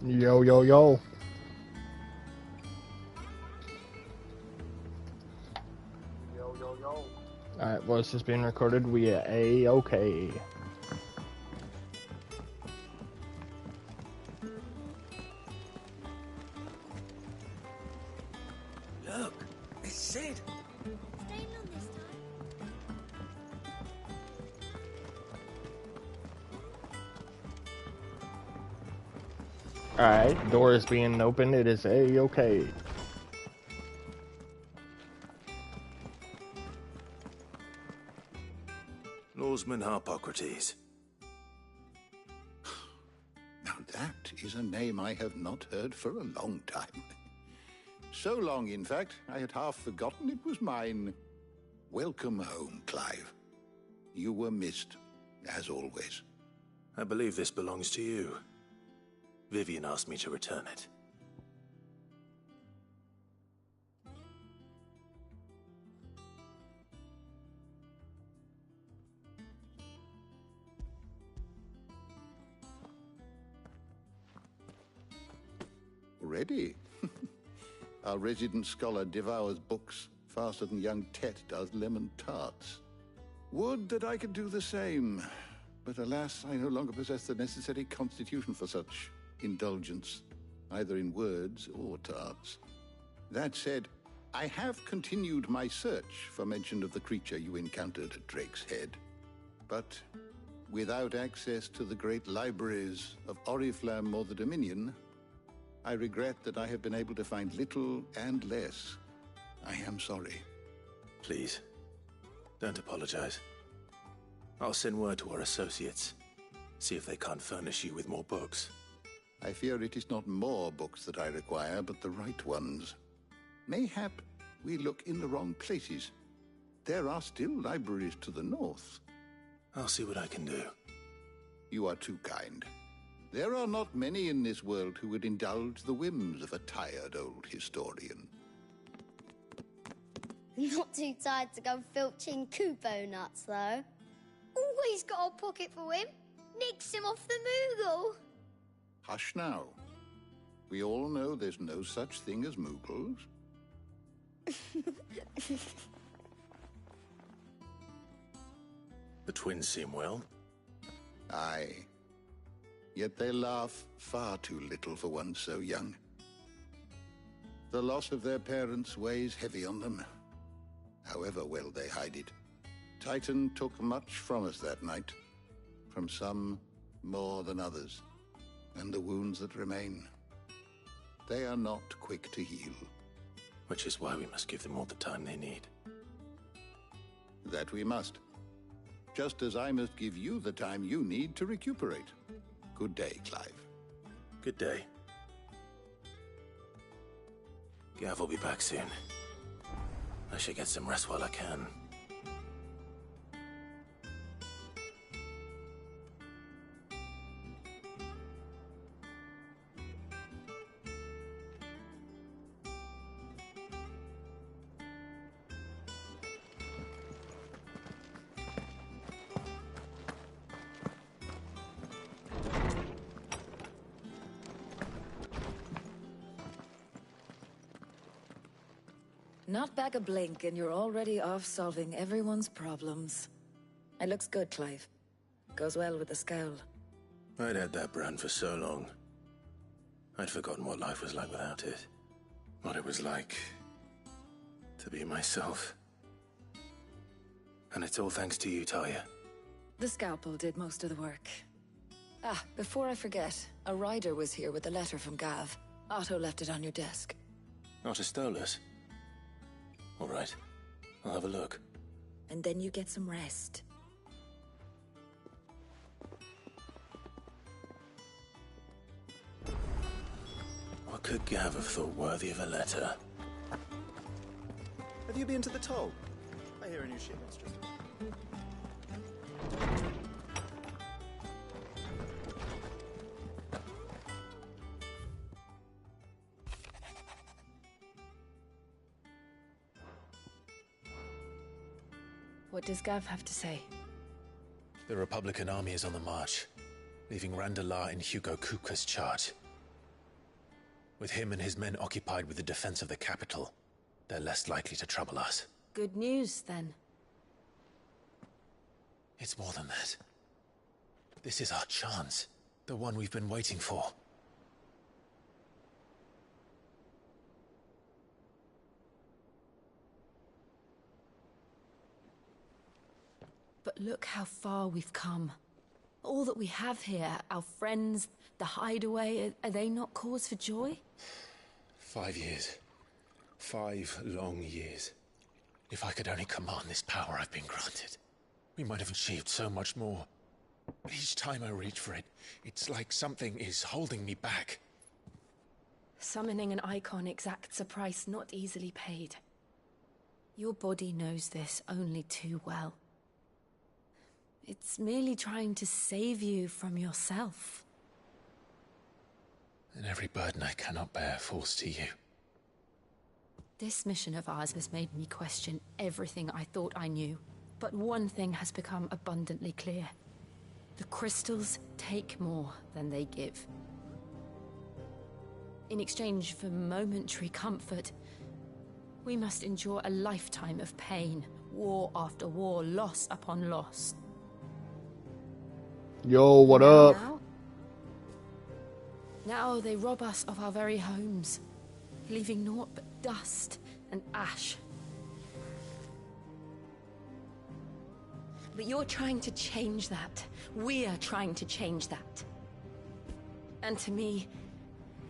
Yo, yo, yo. Yo, yo, yo. Alright, well, this is being recorded. We are A-okay. Look, it's Sid. Staying on this time? Alright, door is being opened. It is A-okay. Lawsman Harpocrates. Now that is a name I have not heard for a long time. So long, in fact, I had half forgotten it was mine. Welcome home, Clive. You were missed, as always. I believe this belongs to you. Vivian asked me to return it. Already? Our resident scholar devours books faster than young Tet does lemon tarts. Would that I could do the same. But alas, I no longer possess the necessary constitution for such indulgence, either in words or tarts. That said, I have continued my search for mention of the creature you encountered at Drake's Head. But without access to the great libraries of Oriflamme or the Dominion, I regret that I have been able to find little and less. I am sorry. Please, don't apologize. I'll send word to our associates. See if they can't furnish you with more books. I fear it is not more books that I require, but the right ones. Mayhap we look in the wrong places. There are still libraries to the north. I'll see what I can do. You are too kind. There are not many in this world who would indulge the whims of a tired old historian. Not too tired to go filching Kupo nuts, though. Always got a pocket for him. Nicks him off the Moogle. Hush now. We all know there's no such thing as Moogles. The twins seem well. Aye. Yet they laugh far too little for one so young. The loss of their parents weighs heavy on them, however well they hide it. Titan took much from us that night, from some more than others, and the wounds that remain, they are not quick to heal. Which is why we must give them all the time they need. That we must. Just as I must give you the time you need to recuperate. Good day, Clive. Good day. Gav will be back soon. I should get some rest while I can. Not back a blink and you're already off solving everyone's problems. It looks good, Clive. Goes well with the scowl. I'd had that brand for so long. I'd forgotten what life was like without it. What it was like to be myself. And it's all thanks to you, Talia. The scalpel did most of the work. Ah, before I forget, a rider was here with a letter from Gav. Otto left it on your desk. Not a Stolas. All right. I'll have a look. And then you get some rest. What could Gav have thought worthy of a letter? Have you been to the toll? I hear a new ship mistress. What does Gav have to say? The Republican army is on the march, leaving Randalar in Hugo Kupka's charge. With him and his men occupied with the defense of the capital, they're less likely to trouble us. Good news, then. It's more than that. This is our chance. The one we've been waiting for. But look how far we've come. All that we have here, our friends, the hideaway, are they not cause for joy? 5 years. 5 long years. If I could only command this power I've been granted, we might have achieved so much more. But each time I reach for it, it's like something is holding me back. Summoning an icon exacts a price not easily paid. Your body knows this only too well. It's merely trying to save you from yourself. And every burden I cannot bear falls to you. This mission of ours has made me question everything I thought I knew. But one thing has become abundantly clear. The crystals take more than they give. In exchange for momentary comfort, we must endure a lifetime of pain, war after war, loss upon loss. Yo, what up? Now they rob us of our very homes, leaving naught but dust and ash. But you're trying to change that. We're trying to change that. And to me,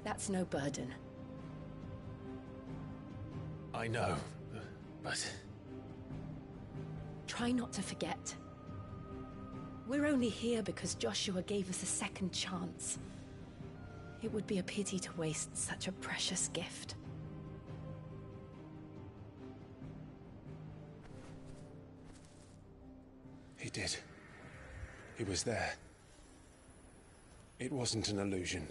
that's no burden. I know, but... Try not to forget. We're only here because Joshua gave us a second chance. It would be a pity to waste such a precious gift. He did. He was there. It wasn't an illusion.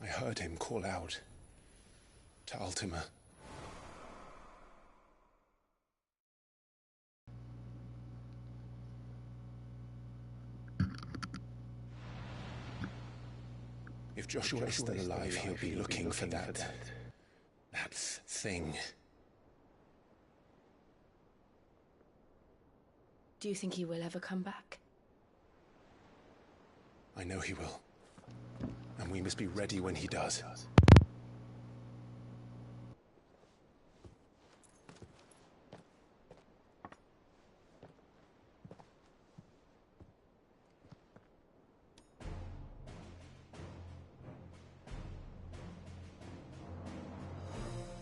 I heard him call out to Ultima. If Joshua is still alive, he'll be looking for that thing. Do you think he will ever come back? I know he will. And we must be ready when he does.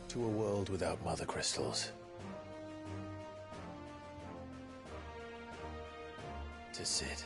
To a world without mother crystals. To Cid.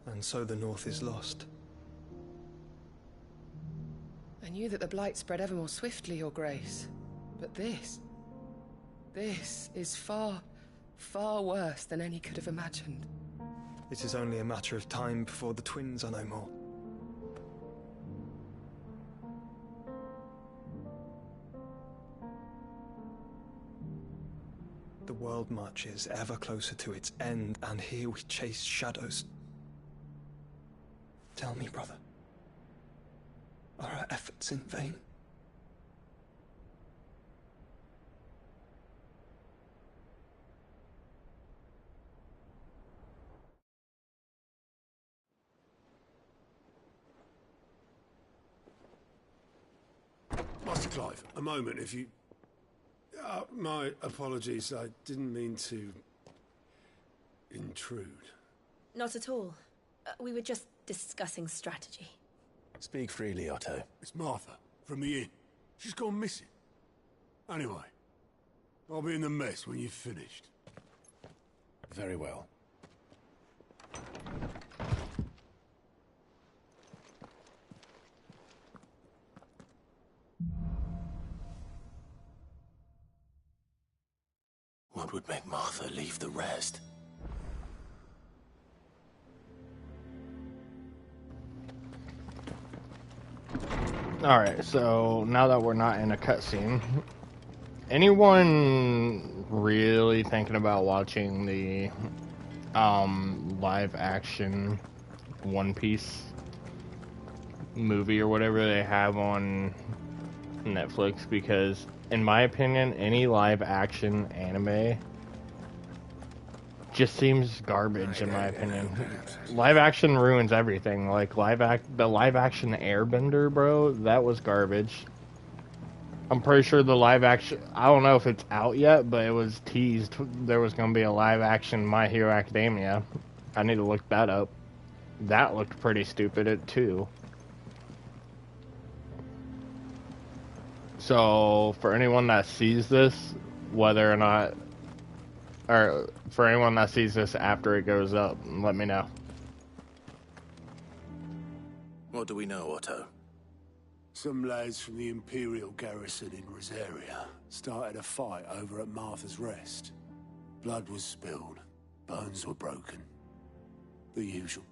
And so the North is lost. I knew that the Blight spread ever more swiftly, Your Grace. But this is far, far worse than any could have imagined. It is only a matter of time before the twins are no more. The world marches ever closer to its end, and here we chase shadows. Tell me, brother, are our efforts in vain? Master Clive, a moment, if you... my apologies, I didn't mean to... intrude. Not at all. We were just discussing strategy. Speak freely, Otto. It's Martha, from the inn. She's gone missing. Anyway, I'll be in the mess when you've finished. Very well. What would make Martha leave the rest? Alright, so now that we're not in a cutscene, anyone really thinking about watching the live action One Piece movie or whatever they have on Netflix? Because in my opinion, any live action anime just seems garbage, in my opinion. Live action ruins everything. Like the live action Airbender, bro, that was garbage. I'm pretty sure the live action, I don't know if it's out yet, but it was teased there was going to be a live action My Hero Academia. I need to look that up. That looked pretty stupid too. So for anyone that sees this, whether or not, or for anyone that sees this after it goes up, let me know. What do we know, Otto? Some lads from the Imperial garrison in Rosaria started a fight over at Martha's Rest. Blood was spilled, bones were broken. The usual.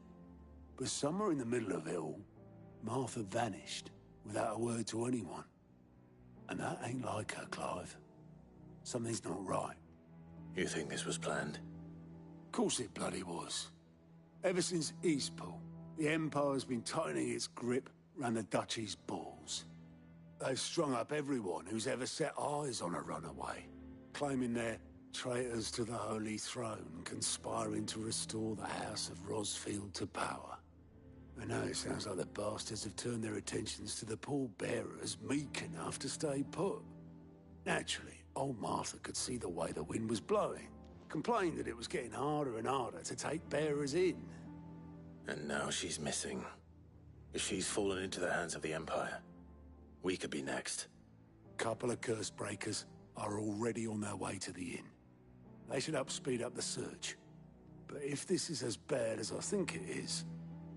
But somewhere in the middle of it all, Martha vanished without a word to anyone. And that ain't like her, Clive. Something's not right. You think this was planned? Of course it bloody was. Ever since Eastpool, the Empire's been tightening its grip round the Duchy's balls. They've strung up everyone who's ever set eyes on a runaway, claiming they're traitors to the Holy Throne, conspiring to restore the House of Rosfield to power. And now it sounds like the bastards have turned their attentions to the pallbearers meek enough to stay put. Naturally, old Martha could see the way the wind was blowing, complained that it was getting harder and harder to take bearers in. And now she's missing. If she's fallen into the hands of the Empire, we could be next. Couple of curse breakers are already on their way to the inn. They should help speed up the search. But if this is as bad as I think it is,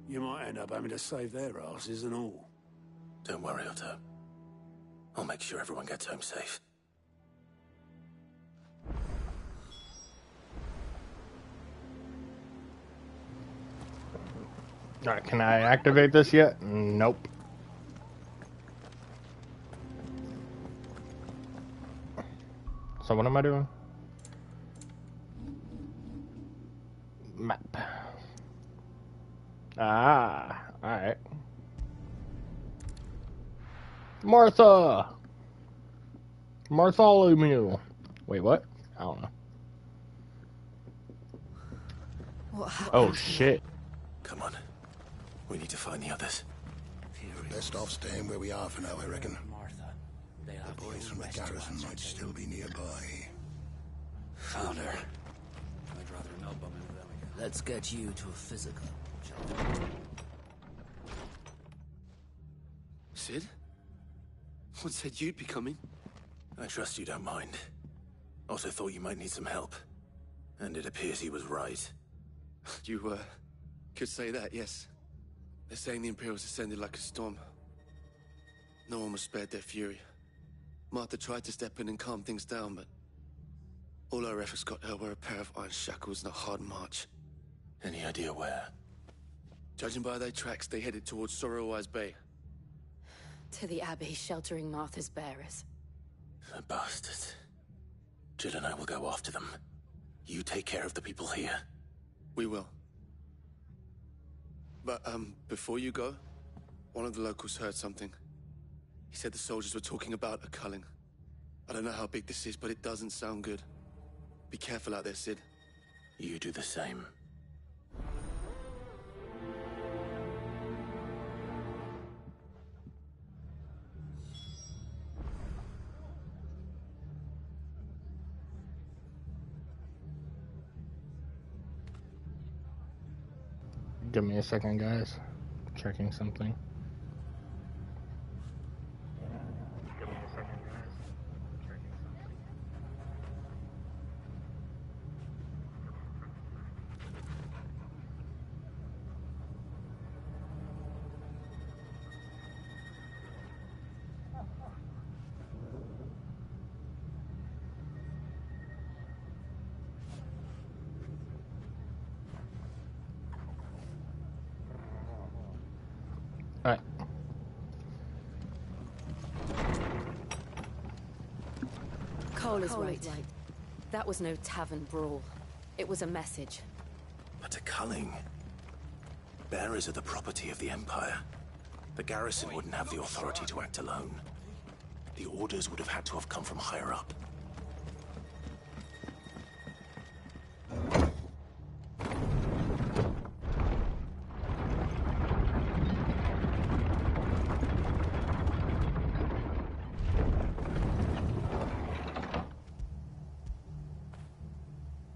you might end up having to save their asses and all. Don't worry, Otto. I'll make sure everyone gets home safe. Alright, can I activate this yet? Nope. So what am I doing? Map. Ah, alright. Martha! Bartholomew. Wait, what? I don't know. What happened? Oh, shit. Come on. We need to find the others. Best off staying where we are for now, I reckon. The boys from the garrison might still be nearby. Found her. Let's get you to a physical. Sid? What said you'd be coming? I trust you don't mind. Also thought you might need some help. And it appears he was right. You, could say that, yes. They're saying the Imperials descended like a storm. No one was spared their fury. Martha tried to step in and calm things down, but all our efforts got her were a pair of iron shackles and a hard march. Any idea where? Judging by their tracks, they headed towards Sorrowwise Bay. To the Abbey sheltering Martha's bearers. The bastards. Jill and I will go after them. You take care of the people here. We will. But, before you go, one of the locals heard something. He said the soldiers were talking about a culling. I don't know how big this is, but it doesn't sound good. Be careful out there, Sid. You do the same. Give me a second, guys. Checking something. Cole is right. That was no tavern brawl. It was a message. But a culling. Bearers are the property of the Empire. The garrison wouldn't have the authority to act alone. The orders would have had to have come from higher up.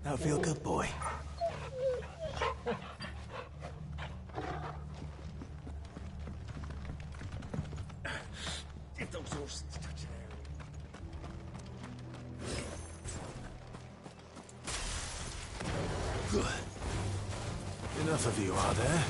Now feel good, boy. Get those horses to touch an area. Good. Enough of you, are there?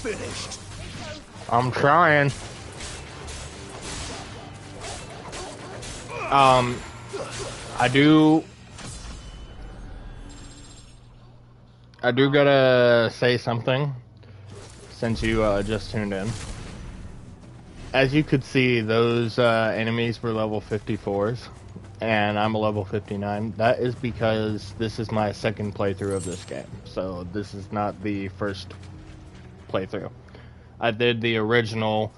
Finished. I'm trying. I do gotta say something since you just tuned in. As you could see, those enemies were level 54s, and I'm a level 59. That is because this is my second playthrough of this game, so this is not the first playthrough. I did the original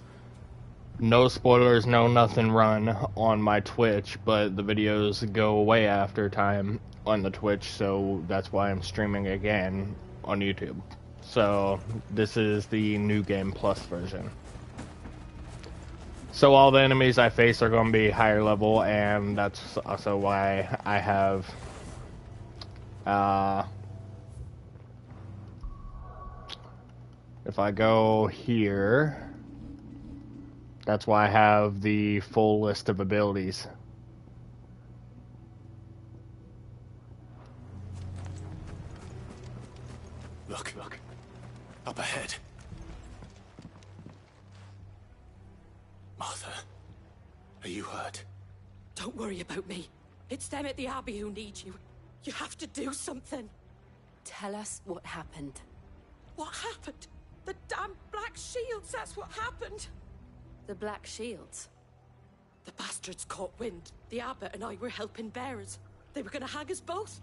no spoilers, no nothing run on my Twitch, but the videos go away after time on the Twitch, so that's why I'm streaming again on YouTube. So this is the New Game Plus version. So all the enemies I face are going to be higher level, and that's also why I have if I go here, that's why I have the full list of abilities. Look. Up ahead. Martha, are you hurt? Don't worry about me. It's them at the Abbey who need you. You have to do something. Tell us what happened. What happened? The damn Black Shields, that's what happened. The Black Shields? The bastards caught wind. The abbot and I were helping bearers. They were gonna hang us both.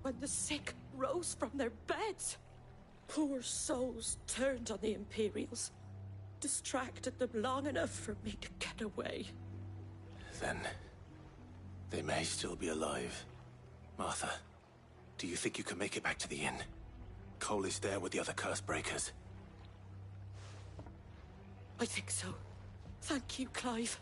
When the sick rose from their beds, poor souls turned on the Imperials. Distracted them long enough for me to get away. Then they may still be alive. Martha, do you think you can make it back to the inn? Cole is there with the other curse breakers. I think so. Thank you, Clive.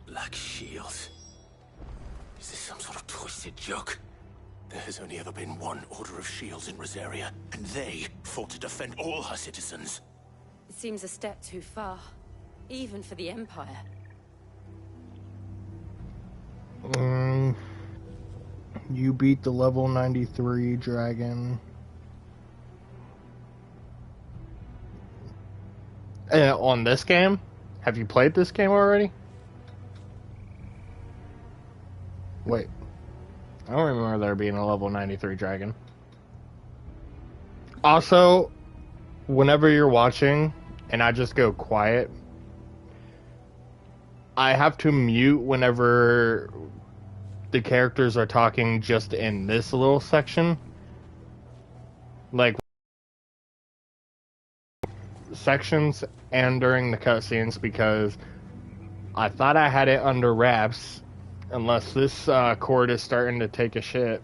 Black Shields. Is this some sort of twisted joke? There has only ever been one Order of Shields in Rosaria, and they fought to defend all her citizens. It seems a step too far, even for the Empire. You beat the level 93 dragon. On this game? Have you played this game already? Wait. I don't remember there being a level 93 dragon. Also, whenever you're watching and I just go quiet, I have to mute whenever the characters are talking just in this little section. Like sections and during the cutscenes, because I thought I had it under wraps, unless this cord is starting to take a shit.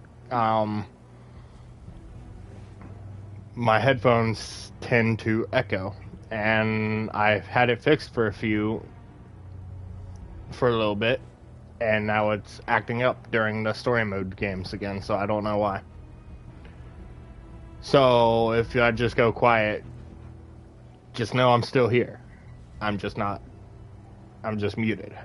my headphones tend to echo, and I've had it fixed for a little bit, and now it's acting up during the story mode games again, so I don't know why. So if I just go quiet, just know I'm still here. I'm just muted.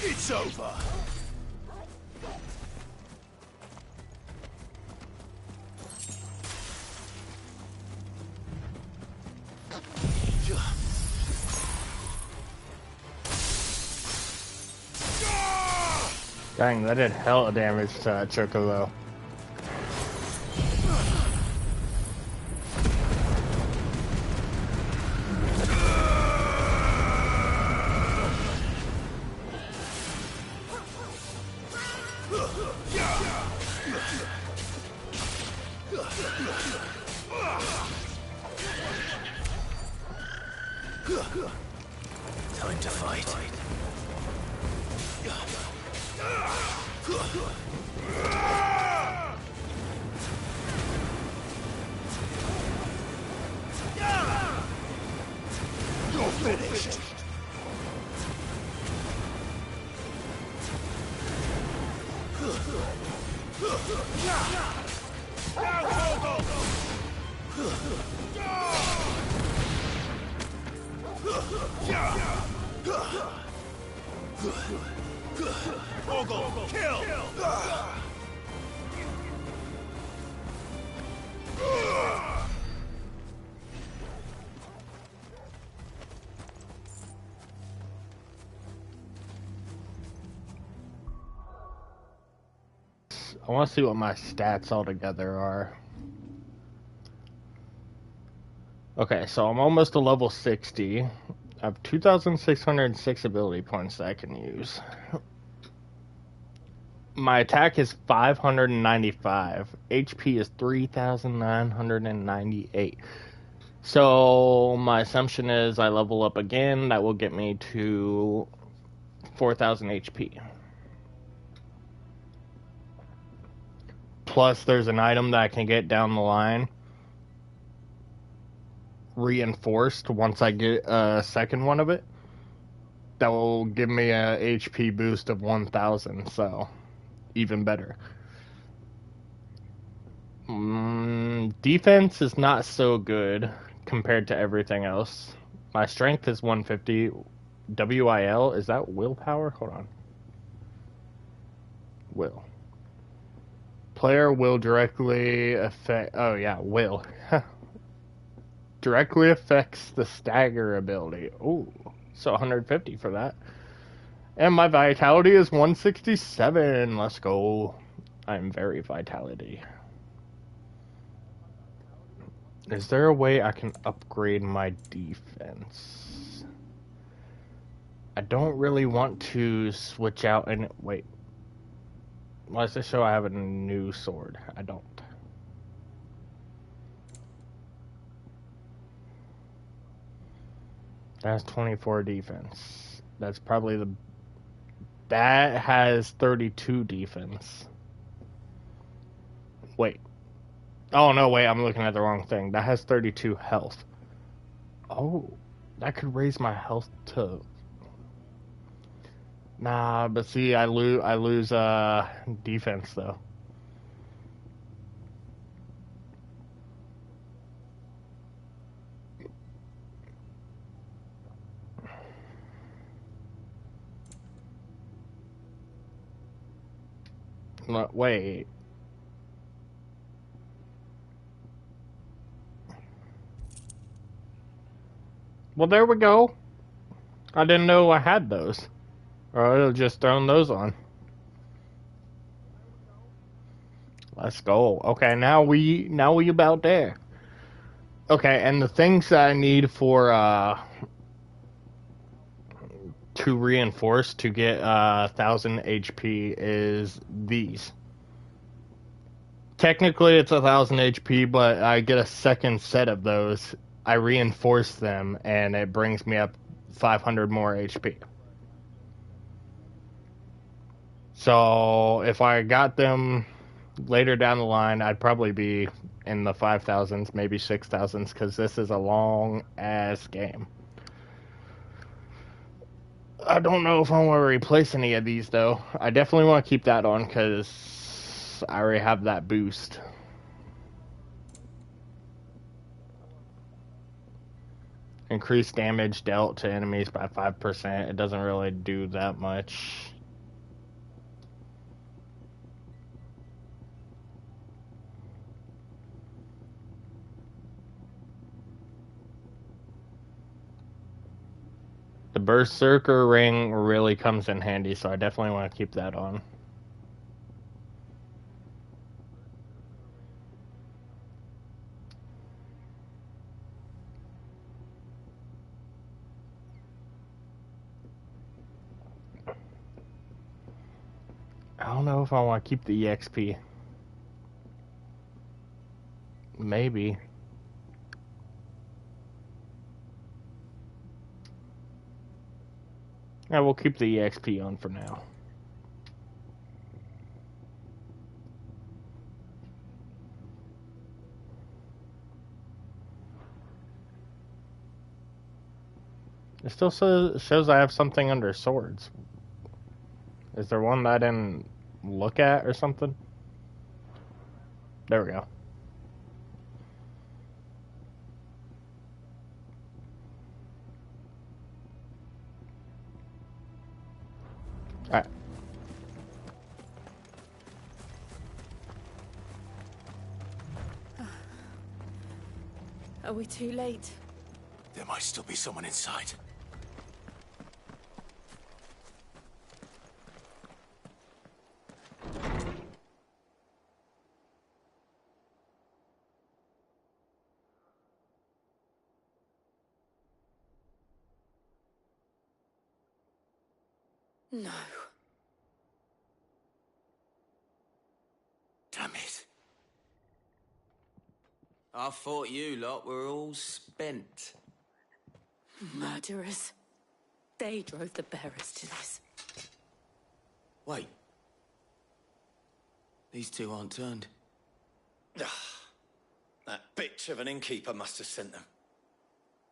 It's over. Dang, that did hella damage to Chocolo. Time to fight. You're finished. Orgel, kill! I want to see what my stats altogether are. Okay, so I'm almost to level 60. I have 2,606 ability points that I can use. My attack is 595. HP is 3,998. So my assumption is I level up again. That will get me to 4,000 HP. Plus, there's an item that I can get down the line, reinforced, once I get a second one of it. That will give me a HP boost of 1,000, so even better. Defense is not so good compared to everything else. My strength is 150. WIL, is that willpower? Hold on. Will. Player will directly affect... Oh, yeah, will. Directly affects the stagger ability. Ooh, so 150 for that. And my vitality is 167. Let's go. I'm very vitality. Is there a way I can upgrade my defense? I don't really want to switch out and... Wait. Why does this show I have a new sword? I don't. That's 24 defense. That's probably the... That has 32 defense. Wait. Oh, no, wait, I'm looking at the wrong thing. That has 32 health. Oh, that could raise my health to... Nah, but see, I lose defense, though. No, wait. Well, there we go. I didn't know I had those. Or I would have just thrown those on. Let's go. Okay, now we about there. Okay, and the things that I need for to reinforce to get 1000 HP is these. Technically it's 1000 HP, but I get a second set of those. I reinforce them and it brings me up 500 more HP. So if I got them later down the line, I'd probably be in the 5000s, maybe 6000s, because this is a long ass game. I don't know if I want to replace any of these though. I definitely want to keep that on because I already have that boost. Increase damage dealt to enemies by 5%. It doesn't really do that much. The Berserker ring really comes in handy, so I definitely want to keep that on. I don't know if I want to keep the EXP. Maybe. Yeah, we'll keep the EXP on for now. It still shows I have something under swords. Is there one that I didn't look at or something? There we go. Alright. Are we too late? There might still be someone inside. No. Damn it. I thought you lot were all spent. Murderers. They drove the bearers to this. Wait. These two aren't turned. That bitch of an innkeeper must have sent them.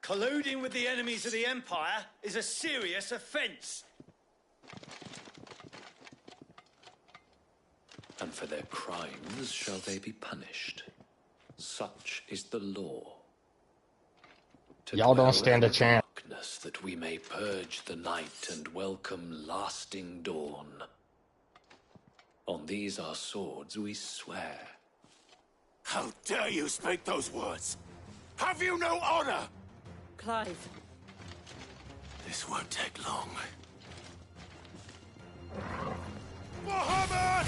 Colluding with the enemies of the Empire is a serious offense. And for their crimes shall they be punished. Such is the law. Y'all don't stand a chance. Darkness, that we may purge the night and welcome lasting dawn. On these our swords we swear. How dare you speak those words? Have you no honor? Clive. This won't take long. Muhammad!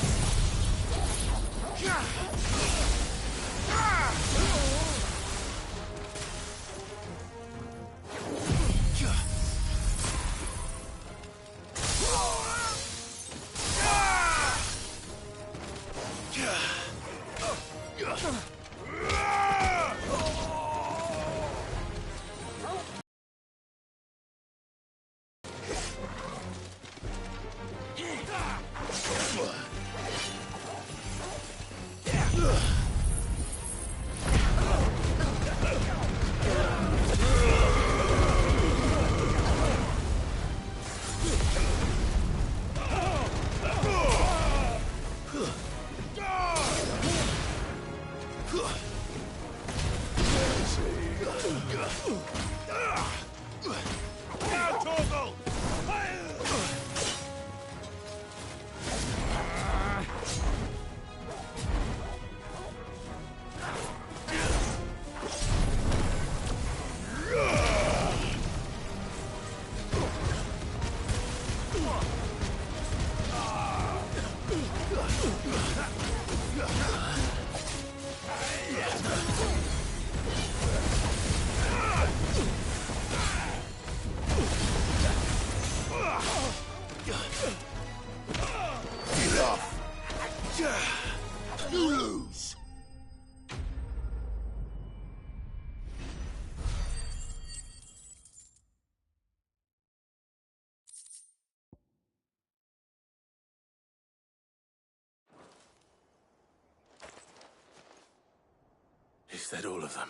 that all of them?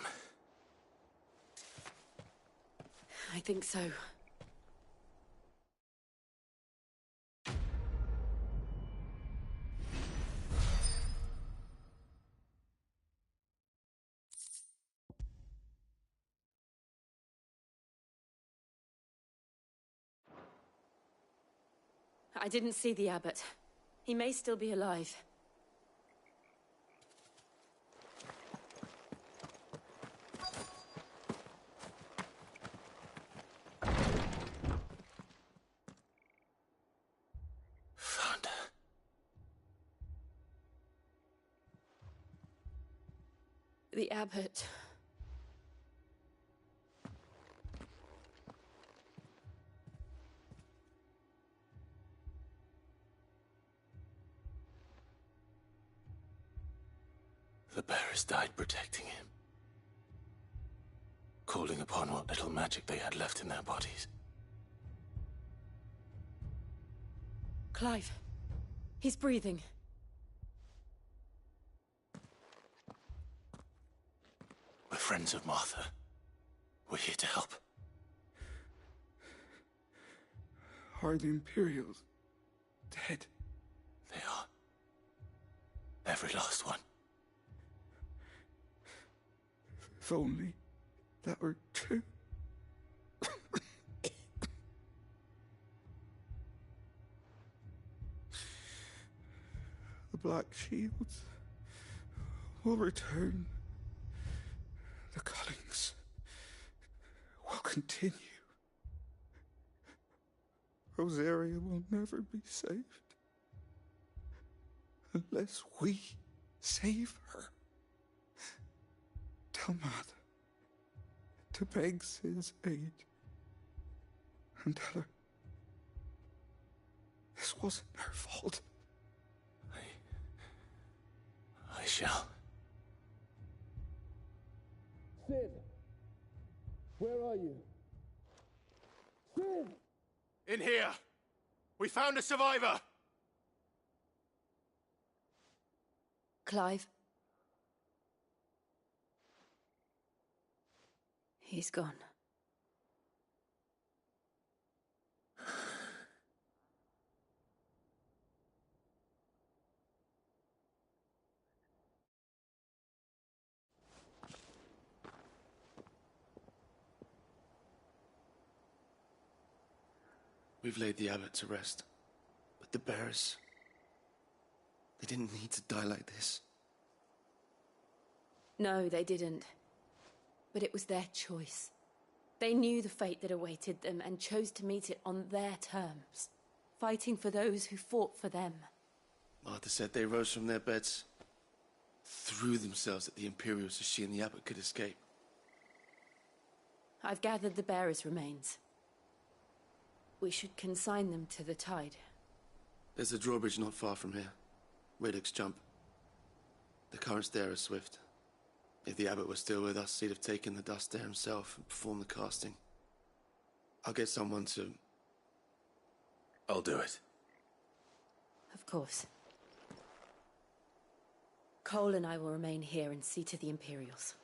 I think so. I didn't see the abbot. He may still be alive. Found her. The abbot. The bearers died protecting him. Calling upon what little magic they had left in their bodies. Clive. He's breathing. We're friends of Martha. We're here to help. Are the Imperials dead? They are. Every last one. If only that were true. The Black Shields will return. The Cullings will continue. Rosaria will never be saved unless we save her. Tell Martha to beg Cid's aid and tell her this wasn't her fault. I shall. Cid! Where are you? Cid! In here! We found a survivor! Clive. He's gone. We've laid the abbot to rest. But the bearers... they didn't need to die like this. No, they didn't. But it was their choice. They knew the fate that awaited them and chose to meet it on their terms, fighting for those who fought for them. Martha said they rose from their beds, threw themselves at the Imperials so she and the abbot could escape. I've gathered the bearers' remains. We should consign them to the tide. There's a drawbridge not far from here. Radix Jump. The currents there are swift. If the abbot was still with us, he'd have taken the dust there himself and performed the casting. I'll get someone to... I'll do it. Of course. Cole and I will remain here and see to the Imperials.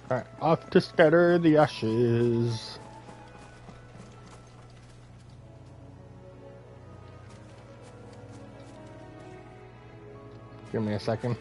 Alright, off to scatter the ashes. Give me a second.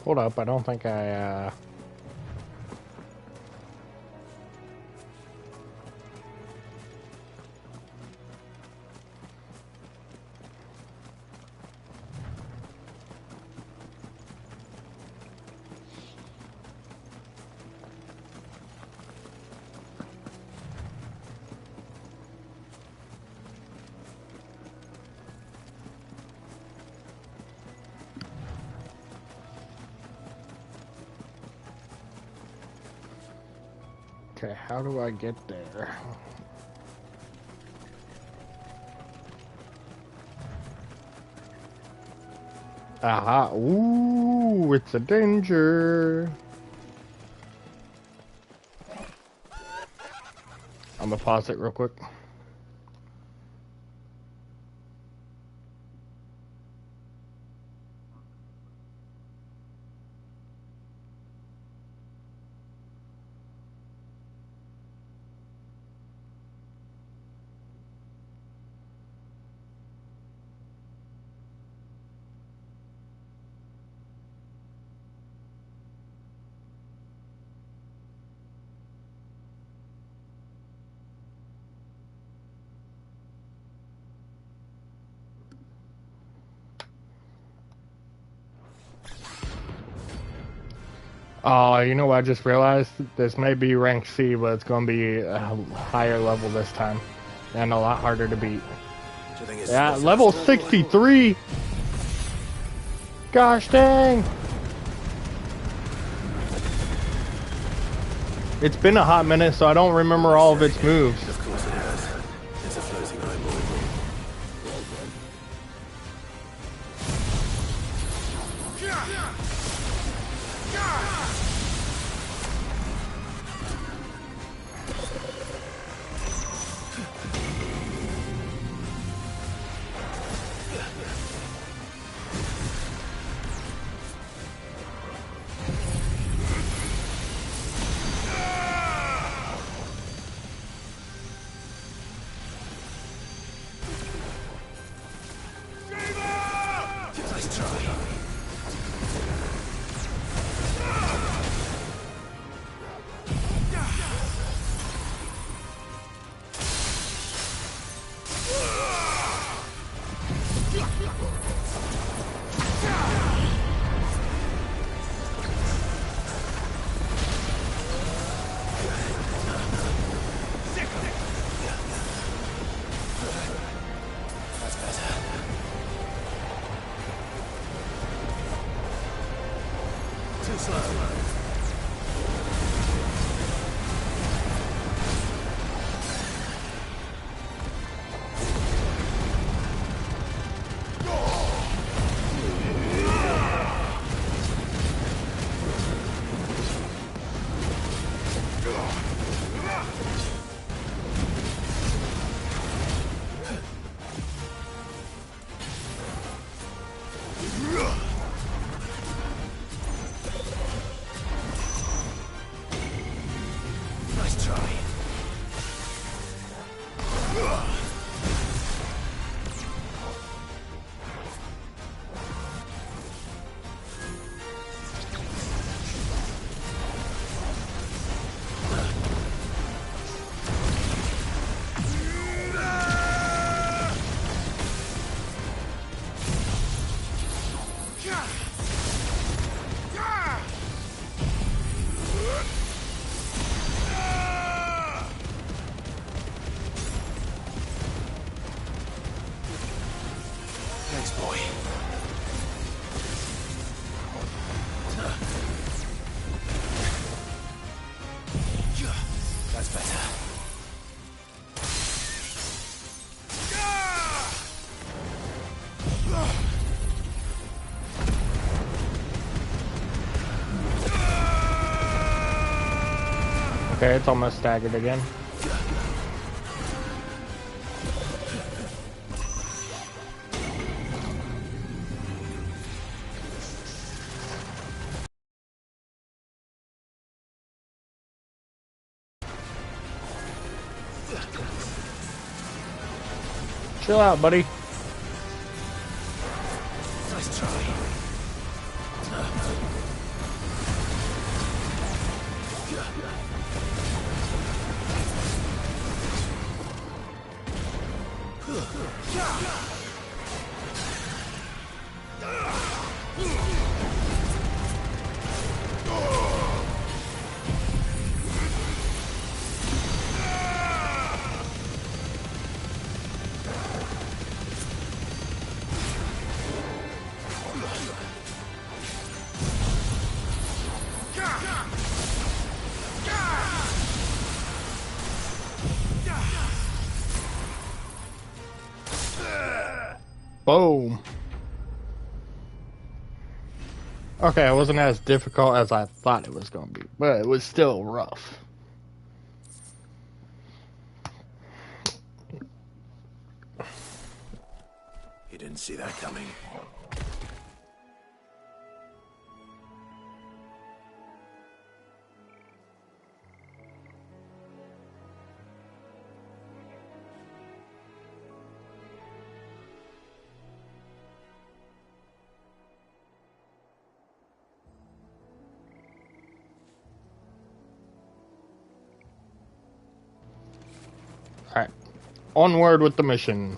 Hold up, I don't think I, Okay, how do I get there? Aha, ooh, it's a danger. I'm gonna pause it real quick. Oh, you know what I just realized? This may be rank C, but it's going to be a higher level this time. And a lot harder to beat. Yeah, level 63! Gosh dang! It's been a hot minute, so I don't remember all of its moves. Of course it has. It's a floating eyeball. Okay, it's almost staggered again. Chill out, buddy. Nice try. Boom. Okay, it wasn't as difficult as I thought it was going to be, but it was still rough. You didn't see that coming. Alright, onward with the mission.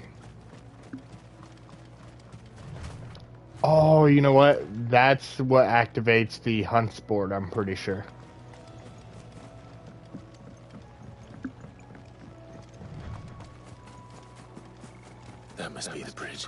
Oh, you know what? That's what activates the hunts board, I'm pretty sure. That must be the bridge.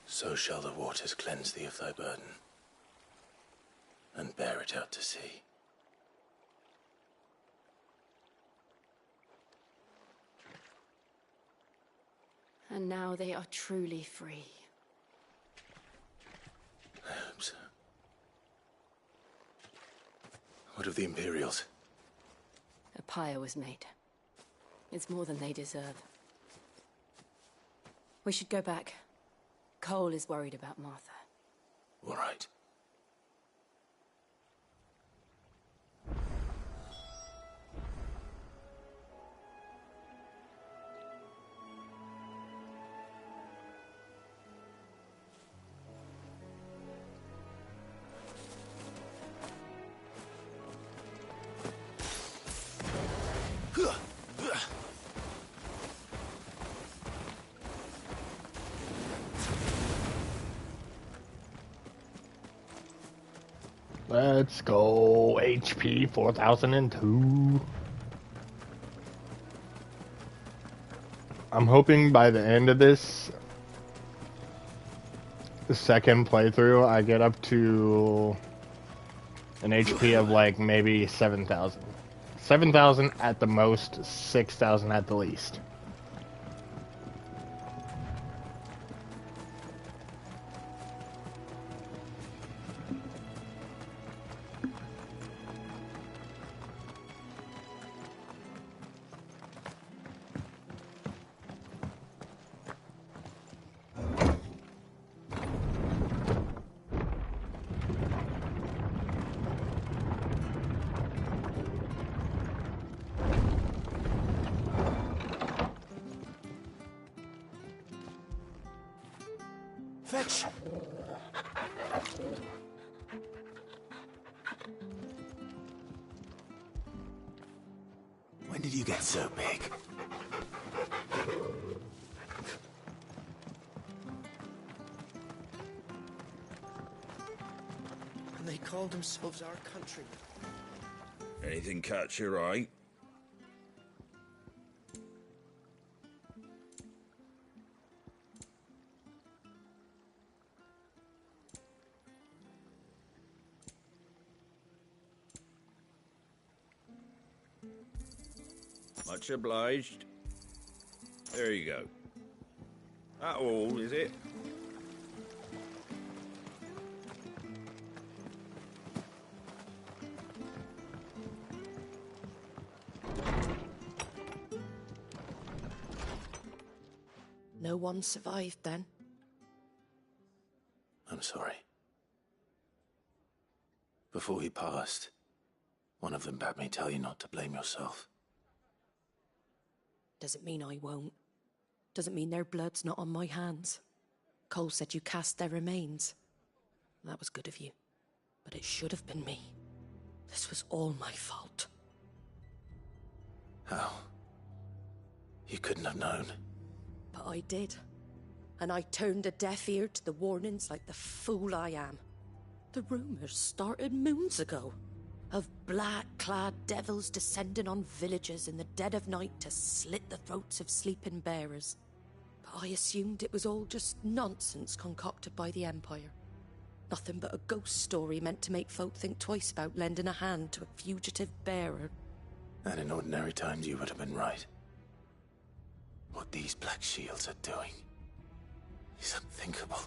So shall the waters cleanse thee of thy burden, and bear it out to sea. And now they are truly free. I hope so. What of the Imperials? A pyre was made. It's more than they deserve. We should go back. Cole is worried about Martha. All right. Let's go. HP 4002. I'm hoping by the end of this, the second playthrough, I get up to an HP of like maybe 7,000. 7,000 at the most, 6,000 at the least. Fetch! When did you get so big? And they called themselves our country. Anything catch your eye? Much obliged. There you go. That all, is it? No one survived then? I'm sorry. Before he passed, one of them bade me tell you not to blame yourself. Doesn't mean I won't. Doesn't mean their blood's not on my hands. Cole said you cast their remains. That was good of you. But it should have been me. This was all my fault. How? You couldn't have known. But I did. And I turned a deaf ear to the warnings like the fool I am. The rumours started moons ago. Of black-clad devils descending on villages in the dead of night to slit the throats of sleeping bearers. But I assumed it was all just nonsense concocted by the Empire. Nothing but a ghost story meant to make folk think twice about lending a hand to a fugitive bearer. And in ordinary times you would have been right. What these Black Shields are doing is unthinkable.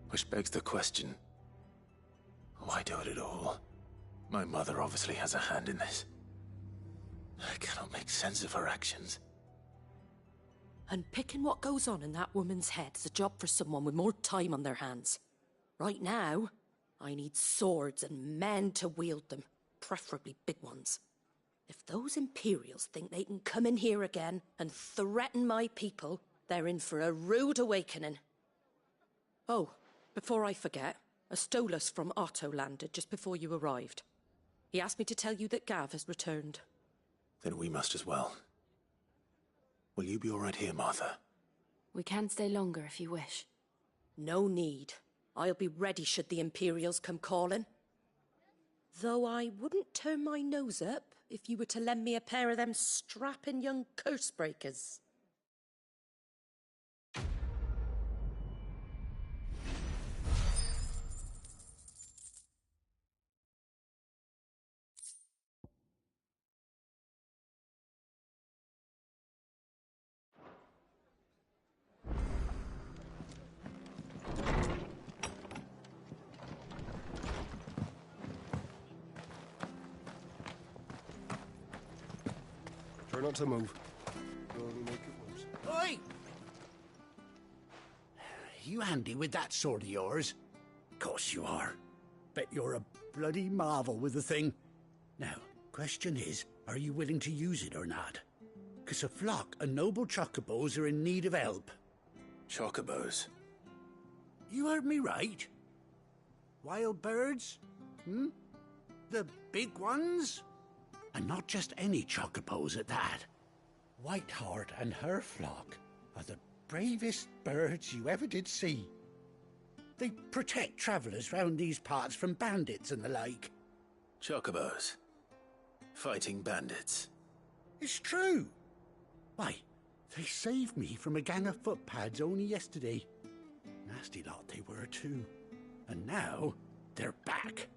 Which begs the question, why do it at all? My mother obviously has a hand in this. I cannot make sense of her actions. And picking what goes on in that woman's head is a job for someone with more time on their hands. Right now, I need swords and men to wield them, preferably big ones. If those Imperials think they can come in here again and threaten my people, they're in for a rude awakening. Oh, before I forget, a Stolas from Otto landed just before you arrived. He asked me to tell you that Gav has returned. Then we must as well. Will you be all right here, Martha? We can stay longer if you wish. No need. I'll be ready should the Imperials come calling. Though I wouldn't turn my nose up if you were to lend me a pair of them strapping young curse-breakers. Try not to move. Oi! You handy with that sword of yours? Course you are. Bet you're a bloody marvel with the thing. Now, question is, are you willing to use it or not? 'Cause a flock of noble chocobos are in need of help. Chocobos? You heard me right. Wild birds? Hmm? The big ones? And not just any chocobos at that. Whiteheart and her flock are the bravest birds you ever did see. They protect travellers round these parts from bandits and the like. Chocobos? Fighting bandits? It's true. Why, they saved me from a gang of footpads only yesterday. Nasty lot they were too. And now they're back,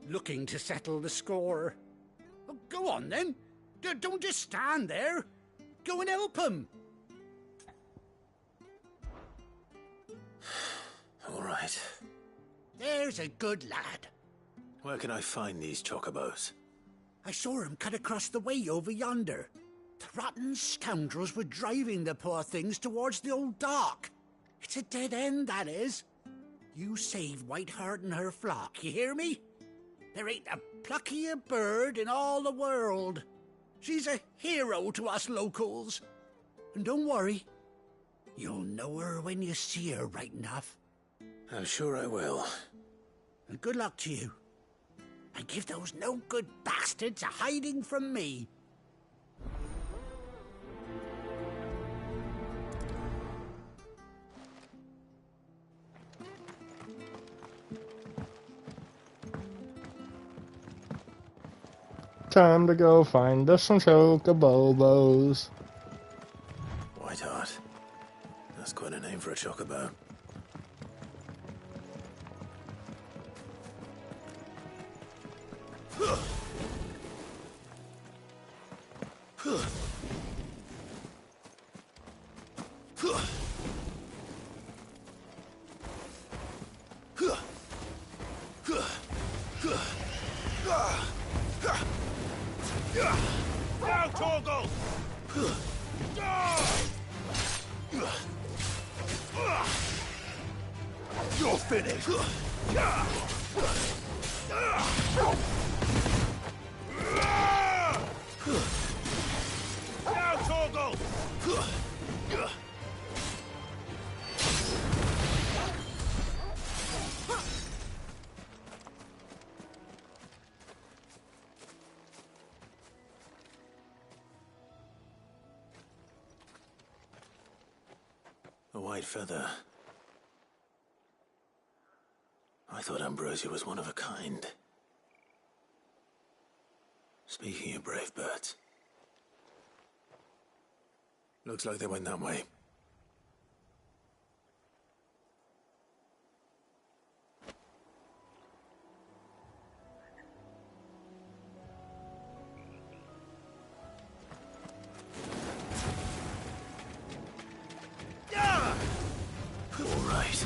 looking to settle the score. Oh, go on then. Don't just stand there. Go and help them. All right. There's a good lad. Where can I find these chocobos? I saw him cut across the way over yonder. The rotten scoundrels were driving the poor things towards the old dock. It's a dead end, that is. You saved Whiteheart and her flock, you hear me? There ain't a pluckier bird in all the world. She's a hero to us locals. And don't worry, you'll know her when you see her right enough. I'm sure I will. And good luck to you. And give those no-good bastards a hiding from me. Time to go find us some chocobobos. Whiteheart. That's quite a name for a chocobo. Now, Torgal! You're finished! Now, Torgal! A white feather. I thought Ambrosia was one of a kind. Speaking of brave birds. Looks like they went that way. All right.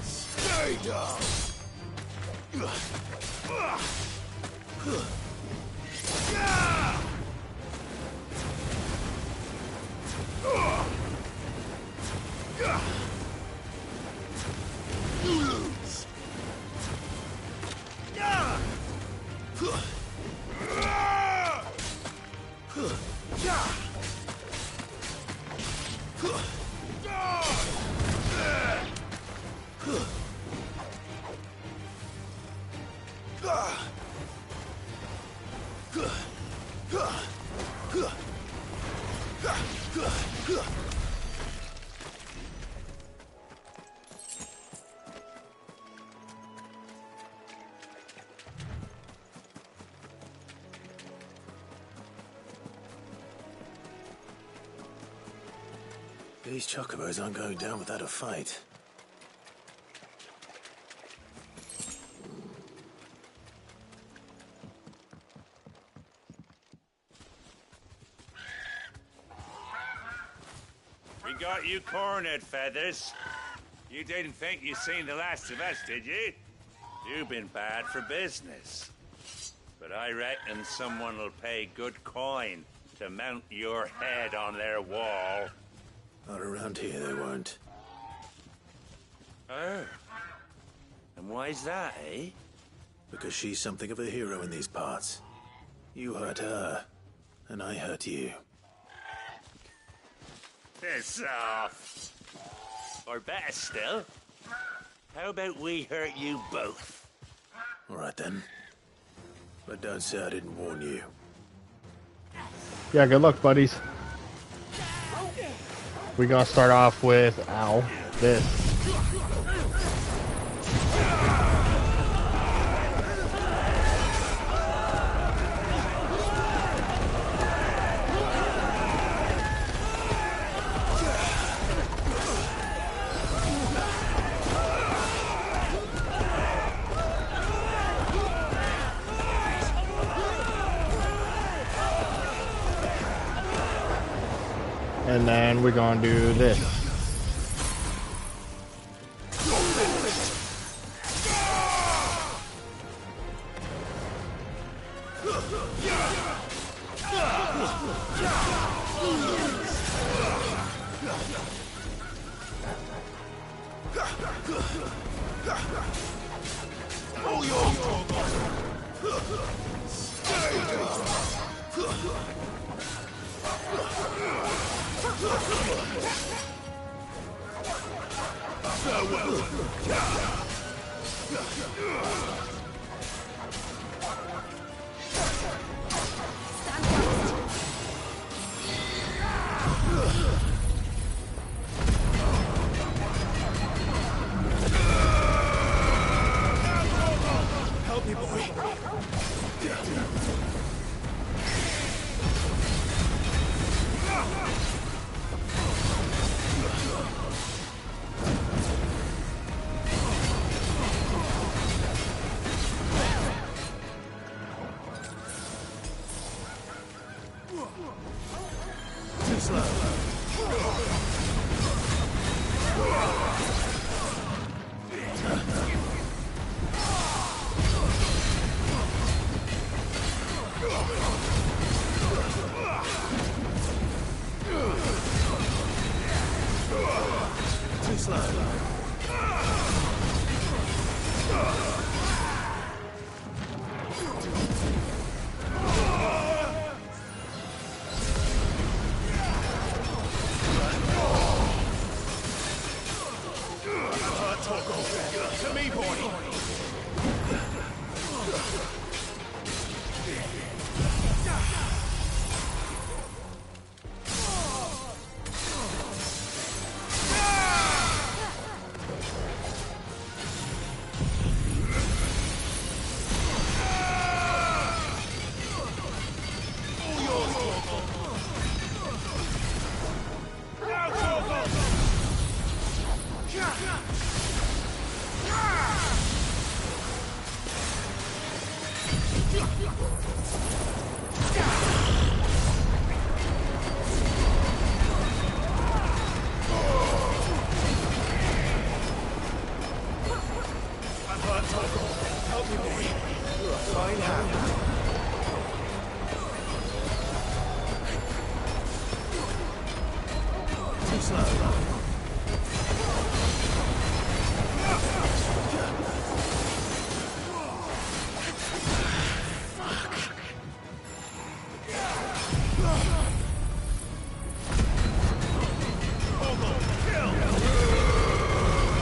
Stay down! You lose! These chocobos aren't going down without a fight. We got you cornered, Feathers. You didn't think you seen the last of us, did you? You've been bad for business. But I reckon someone will pay good coin to mount your head on their wall. Not around here, they won't. Oh. And why's that, eh? Because she's something of a hero in these parts. You hurt her, and I hurt you. Piss off. Or better still, how about we hurt you both? All right, then. But don't say I didn't warn you. Yeah, good luck, buddies. We're gonna start off with, this. And then we're gonna do this.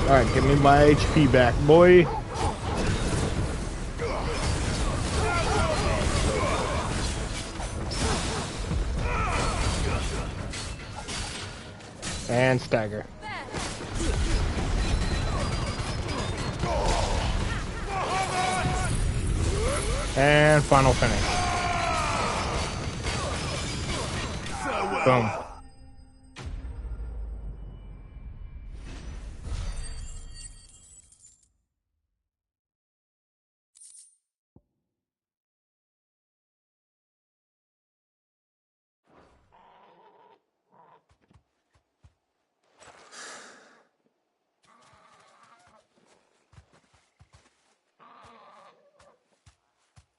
Alright, give me my HP back, boy. And stagger. And final finish. Boom.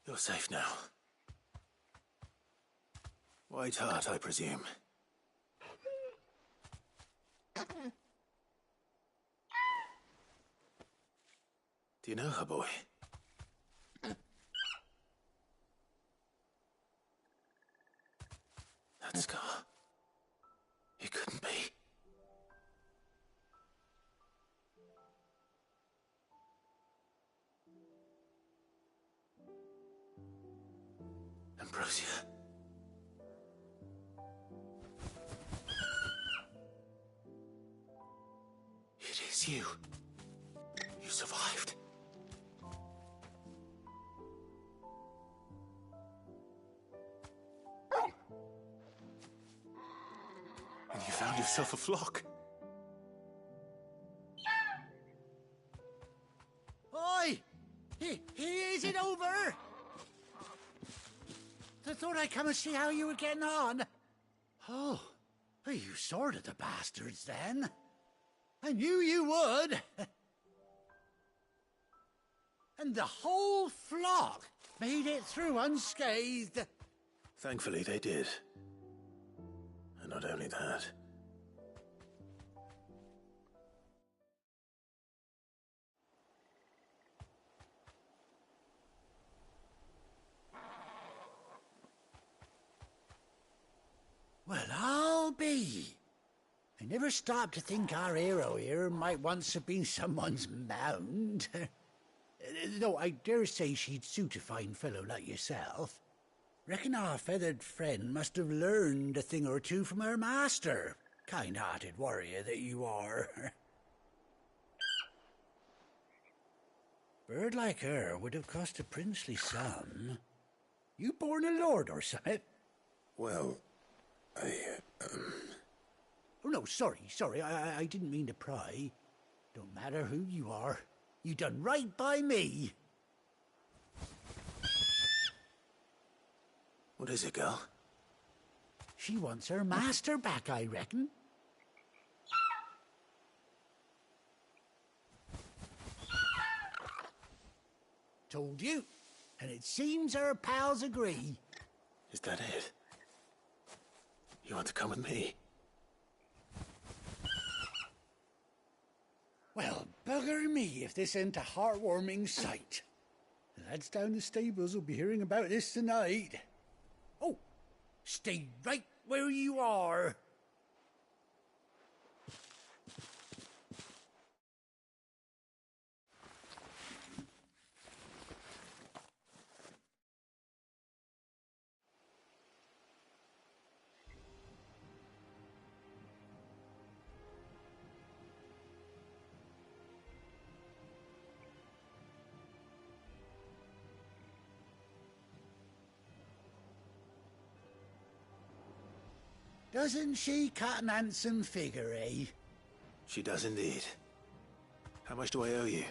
You're safe now. White Hart, I presume. Do you know her, boy? That scar. It couldn't be. Ambrosia. It is you. You survived. And you found yourself a flock. Oi! Is it over? I thought I'd come and see how you were getting on. Oh, you sorted the bastards then. I knew you would. And the whole flock made it through unscathed. Thankfully, they did. And not only that. Well, I'll be. I never stopped to think our hero here might once have been someone's mount. Though I dare say she'd suit a fine fellow like yourself. Reckon our feathered friend must have learned a thing or two from her master. Kind-hearted warrior that you are. Bird like her would have cost a princely sum. You born a lord or something? Well, Oh, no, sorry, I didn't mean to pry. Don't matter who you are. You done right by me. What is it, girl? She wants her master back, I reckon. Told you. And it seems her pals agree. Is that it? You want to come with me? Well, bugger me if this ain't a heartwarming sight. The lads down the stables will be hearing about this tonight. Oh, stay right where you are. Doesn't she cut an handsome figure, eh? She does indeed. How much do I owe you?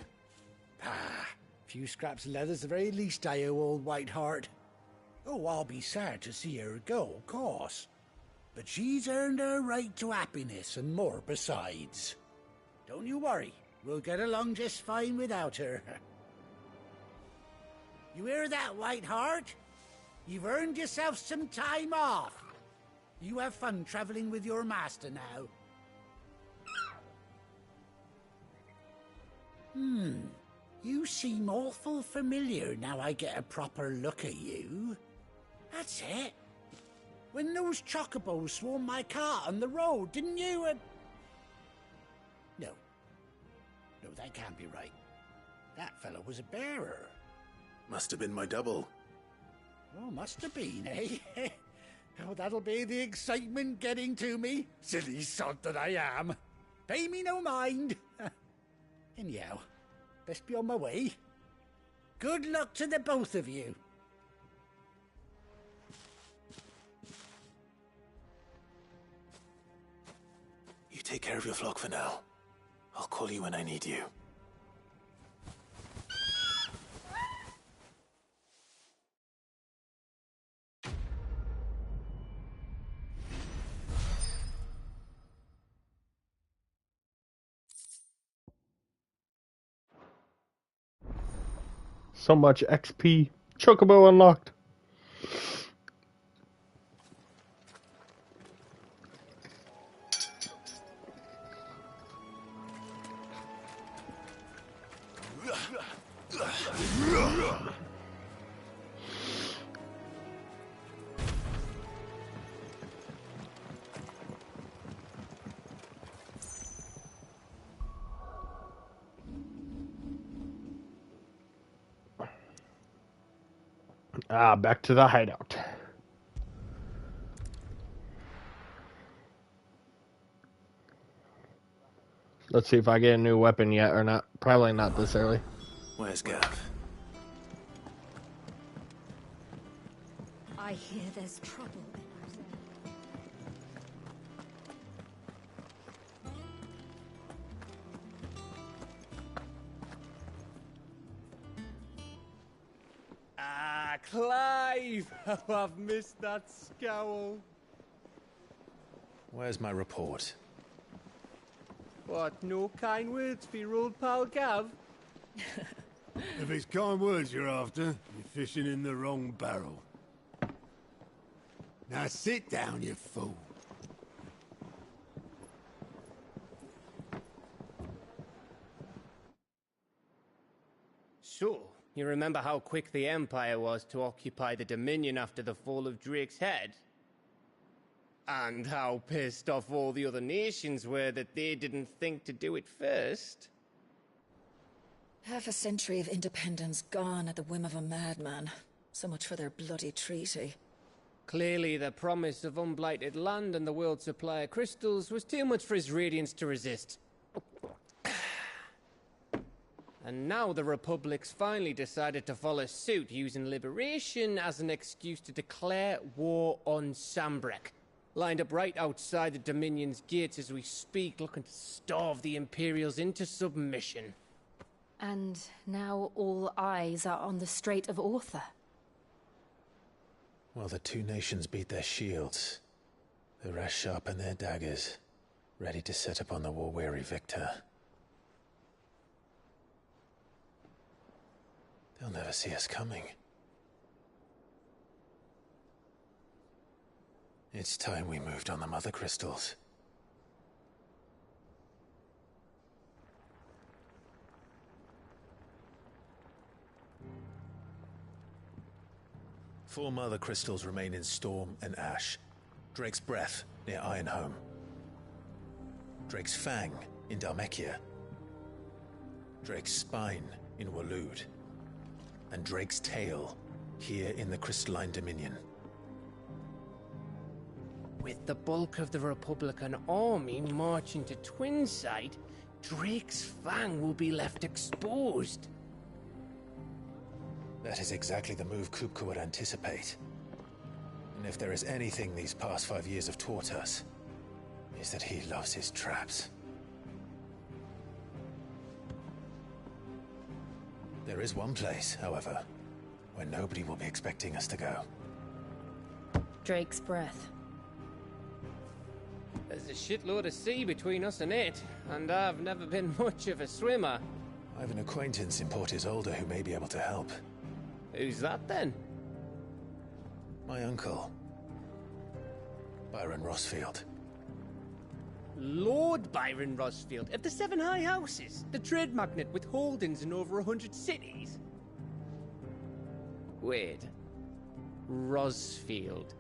Ah, few scraps of leather's the very least I owe old Whiteheart. Oh, I'll be sad to see her go, of course. But she's earned her right to happiness and more besides. Don't you worry, we'll get along just fine without her. You hear that, Whiteheart? You've earned yourself some time off. You have fun traveling with your master now. You seem awful familiar now I get a proper look at you. That's it. When those chocobos swarmed my car on the road, didn't you? No. No, that can't be right. That fellow was a bearer. Must have been my double. Oh, must have been, eh? Oh, that'll be the excitement getting to me. Silly sod that I am. Pay me no mind. Anyhow, best be on my way. Good luck to the both of you. You take care of your flock for now. I'll call you when I need you. So much XP. Chocobo unlocked. Back to the hideout. Let's see if I get a new weapon yet or not. Probably not this early. Where's Gav? I hear there's trouble. Clive! Oh, I've missed that scowl. Where's my report? What, no kind words for your old pal Gav? If it's kind words you're after, you're fishing in the wrong barrel. Now sit down, you fool. So, you remember how quick the Empire was to occupy the Dominion after the fall of Drake's Head? And how pissed off all the other nations were that they didn't think to do it first? Half a century of independence gone at the whim of a madman. So much for their bloody treaty. Clearly, the promise of unblighted land and the world's supply of crystals was too much for his radiance to resist. And now the Republic's finally decided to follow suit, using liberation as an excuse to declare war on Sanbreque. Lined up right outside the Dominion's gates as we speak, looking to starve the Imperials into submission. And now all eyes are on the Strait of Author. Well, the two nations beat their shields. The rest sharpen their daggers, ready to set upon the war-weary victor. They'll never see us coming. It's time we moved on the Mother Crystals. Four Mother Crystals remain in Storm and Ash. Drake's Breath near Ironhome. Drake's Fang in Dhalmekia. Drake's Spine in Waloed. And Drake's Tail here in the Crystalline Dominion. With the bulk of the Republican army marching to Twinside, Drake's Fang will be left exposed. That is exactly the move Kupka would anticipate. And if there is anything these past 5 years have taught us, is that he loves his traps. There is one place, however, where nobody will be expecting us to go. Drake's Breath. There's a shitload of sea between us and it, and I've never been much of a swimmer. I have an acquaintance in Port Isolde who may be able to help. Who's that then? My uncle, Byron Rosfield. Lord Byron Rosfield of the Seven High Houses, the trade magnate with holdings in over 100 cities. Wait, Rosfield.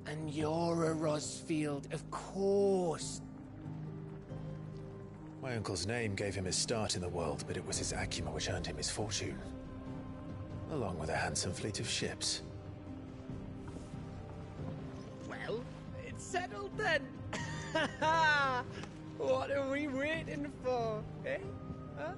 And you're a Rosfield, of course. My uncle's name gave him his start in the world, but it was his acumen which earned him his fortune. Along with a handsome fleet of ships. Well, it's settled then. What are we waiting for, eh? Huh?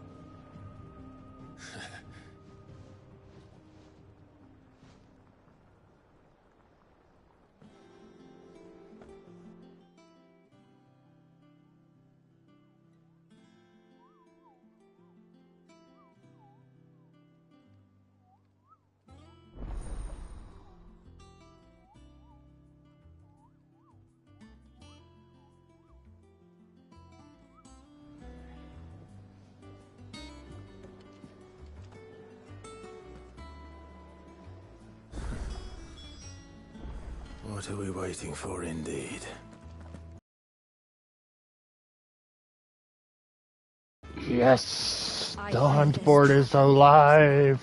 What are we waiting for, indeed? Yes! The hunt board is alive!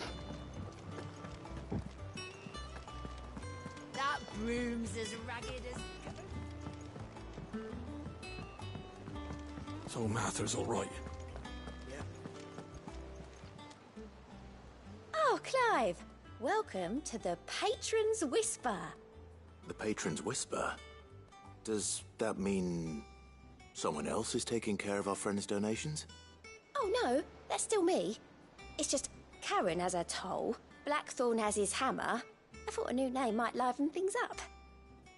That broom's as ragged as... So Mather's all right. Oh, Clive! Welcome to the Patron's Whisper. The Patron's Whisper? Does that mean someone else is taking care of our friend's donations? Oh no, that's still me. It's just Karen has her toll, Blackthorn has his hammer. I thought a new name might liven things up.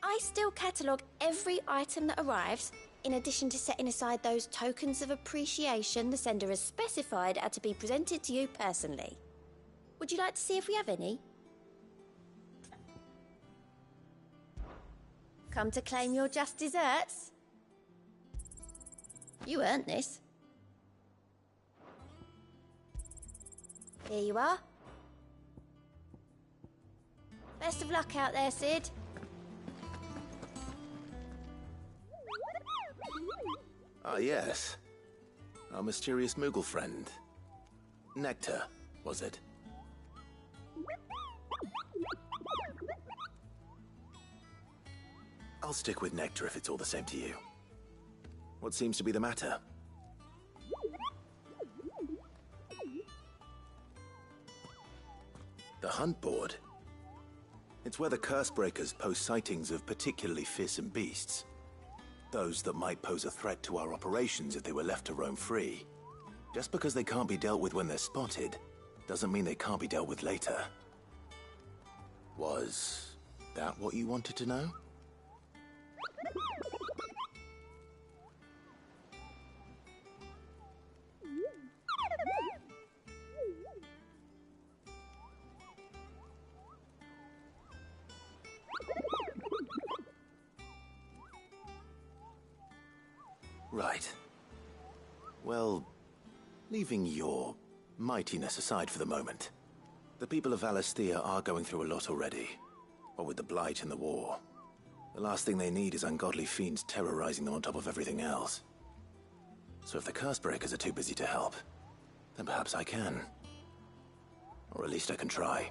I still catalogue every item that arrives, in addition to setting aside those tokens of appreciation the sender has specified are to be presented to you personally. Would you like to see if we have any? Come to claim your just desserts? You earned this. Here you are. Best of luck out there, Sid. Ah, yes. Our mysterious Moogle friend. Nectar, was it? I'll stick with Nectar if it's all the same to you. What seems to be the matter? The hunt board. It's where the Cursebreakers post sightings of particularly fearsome beasts. Those that might pose a threat to our operations if they were left to roam free. Just because they can't be dealt with when they're spotted, doesn't mean they can't be dealt with later. Was that what you wanted to know? Right. Well, leaving your mightiness aside for the moment, the people of Valisthea are going through a lot already. What with the Blight and the war. The last thing they need is ungodly fiends terrorizing them on top of everything else. So if the Cursebreakers are too busy to help, then perhaps I can. Or at least I can try.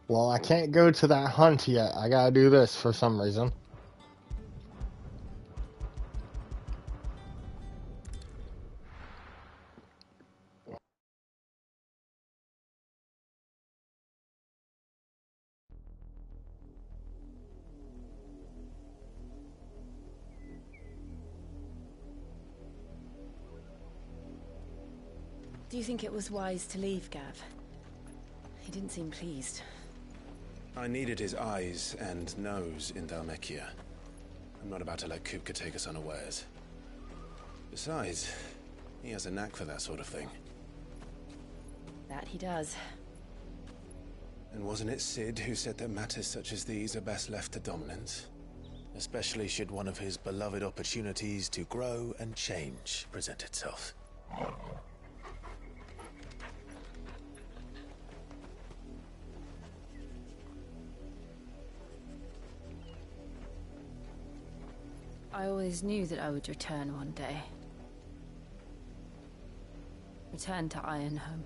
Well, I can't go to that hunt yet. I gotta do this for some reason. Do you think it was wise to leave, Gav? He didn't seem pleased. I needed his eyes and nose in Dhalmekia. I'm not about to let Kupka take us unawares. Besides, he has a knack for that sort of thing. That he does. And wasn't it Cid who said that matters such as these are best left to dominance? Especially should one of his beloved opportunities to grow and change present itself. I always knew that I would return one day. Return to Ironhome.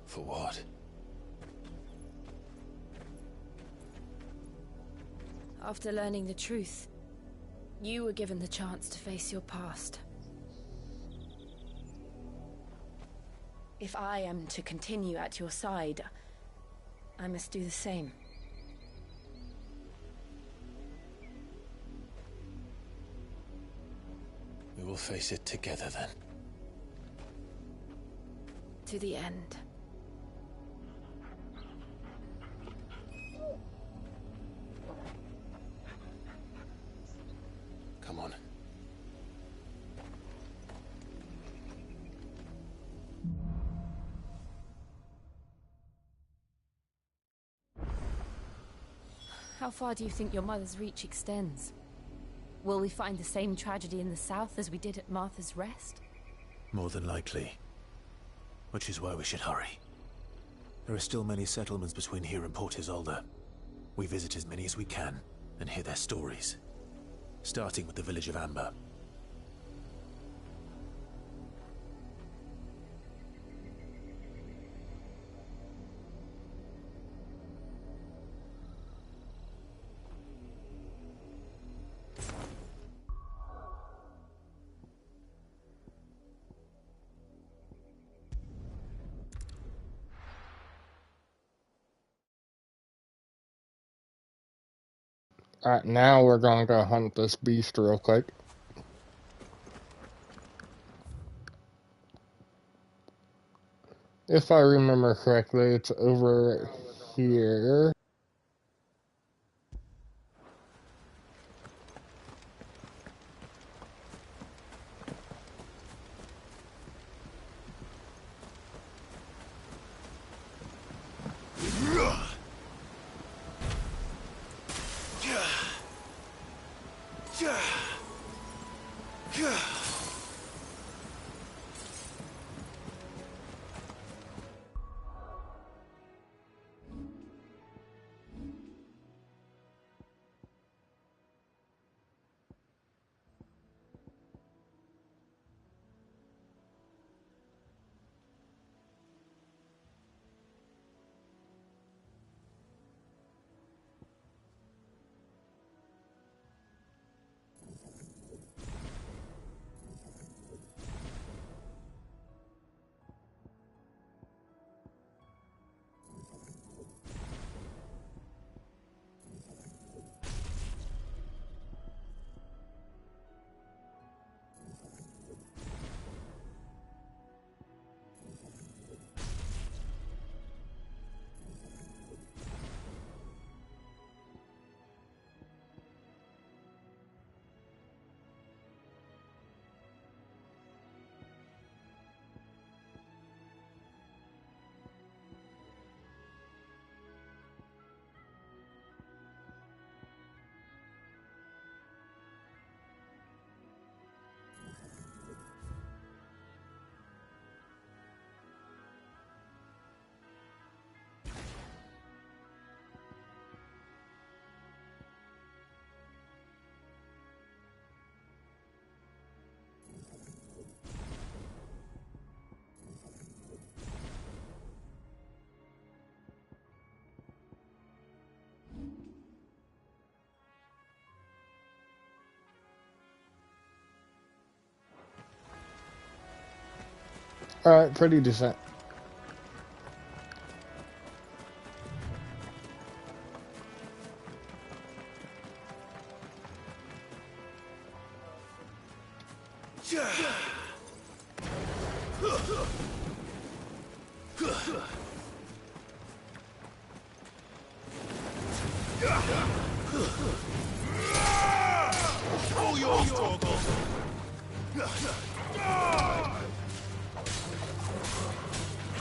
For what? After learning the truth, you were given the chance to face your past. If I am to continue at your side, I must do the same. We will face it together then. To the end. Come on. How far do you think your mother's reach extends? Will we find the same tragedy in the south as we did at Martha's Rest? More than likely. Which is why we should hurry. There are still many settlements between here and Port Isolde. We visit as many as we can and hear their stories. Starting with the village of Amber. Alright, now we're gonna go hunt this beast real quick. If I remember correctly, it's over here. Alright, pretty decent. All yours, Torgal.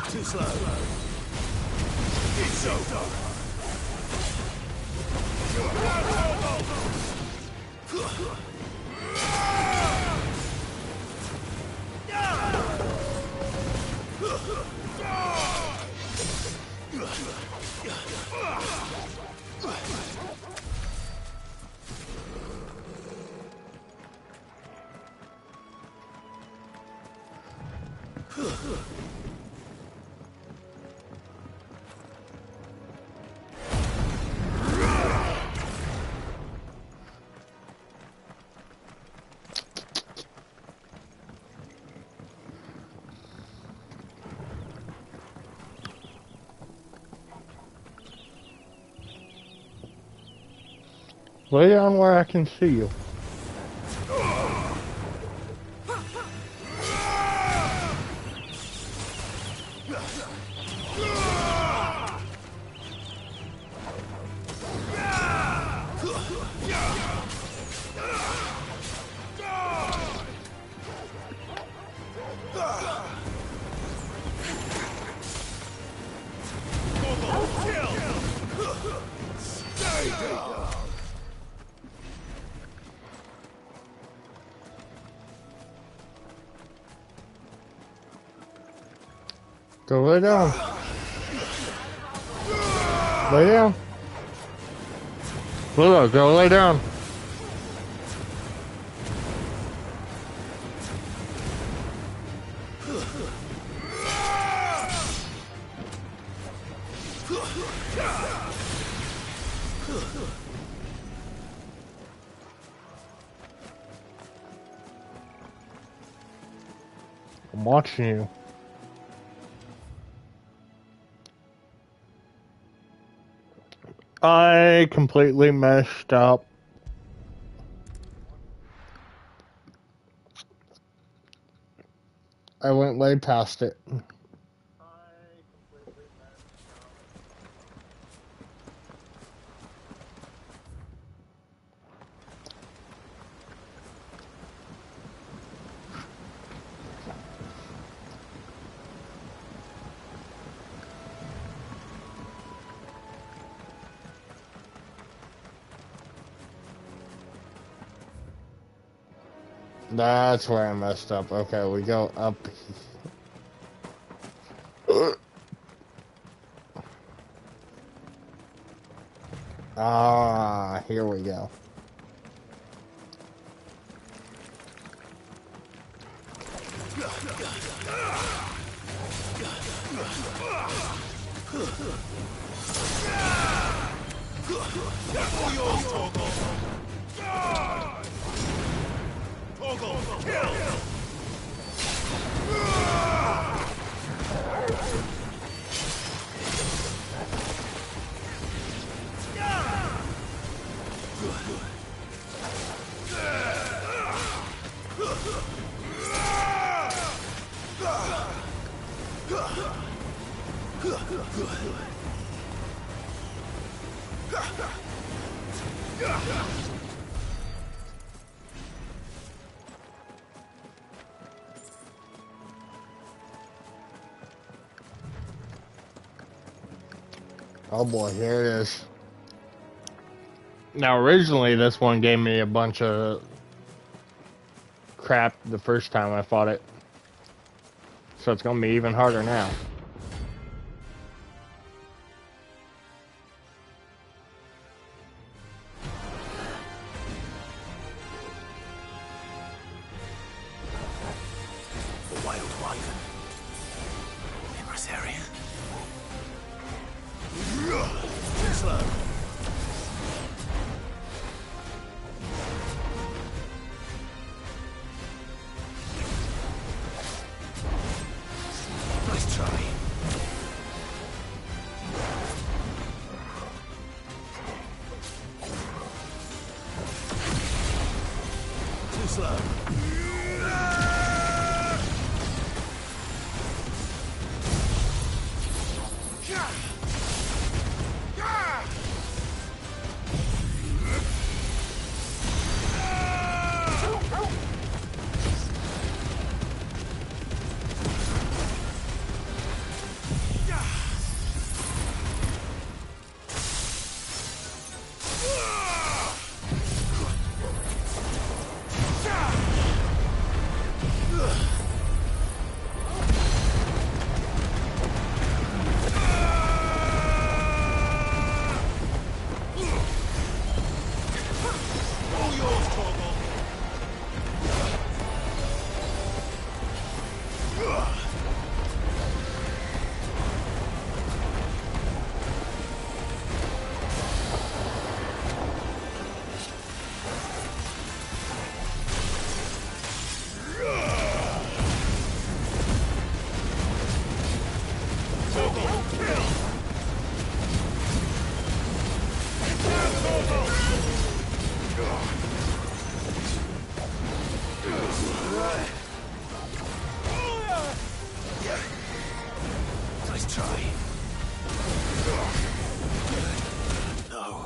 Too slow. It's over. Lay down where I can see you. Go lay down. Lay down. Willow, go lay down. I'm watching you. I completely messed up. I went way past it. That's where I messed up. Okay, we go up. Ah, here we go. Torgal, kill! Oh boy, here it is. Now originally this one gave me a bunch of crap the first time I fought it. So it's gonna be even harder now. The wild wyvern. Immer's area. Too slow. Nice try. Too slow. Nice try. No.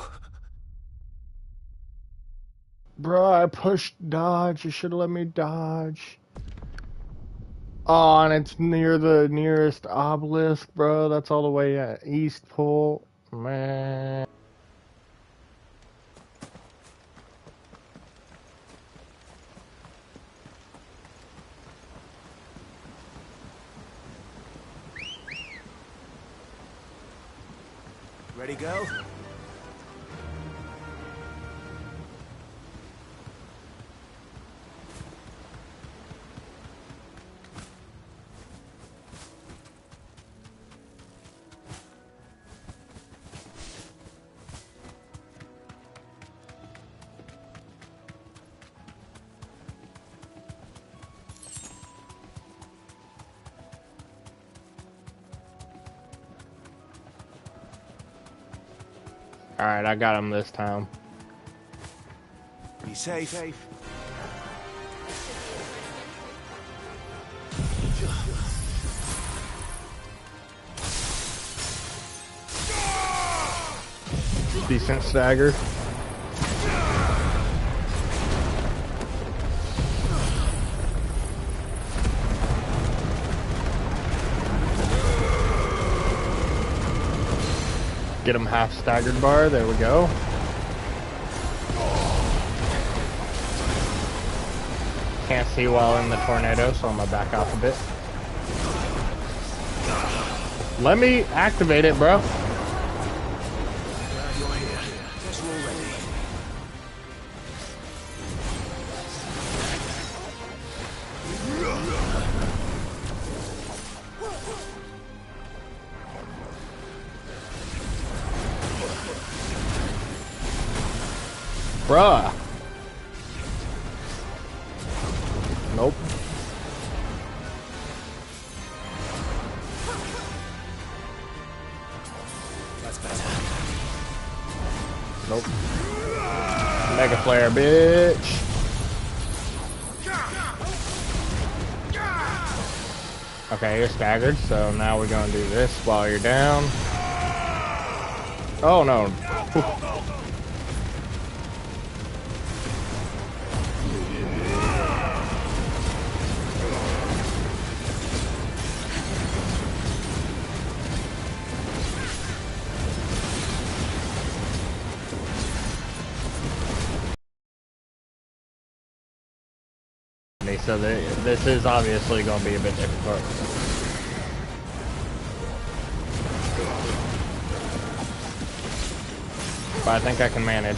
Bro, I pushed dodge. You should have let me dodge. Oh, and it's near the nearest obelisk, bro. That's all the way at East Pole. Man. Ready, go? Alright, I got him this time. Be safe. Decent stagger. Get him half staggered bar, there we go. Can't see well in the tornado, so I'm gonna back off a bit. Let me activate it, bro. Bruh. Nope. That's better. Nope. Mega flare, bitch. Okay, you're staggered, so now we're gonna do this while you're down. Oh no. So this is obviously going to be a bit difficult. But I think I can manage.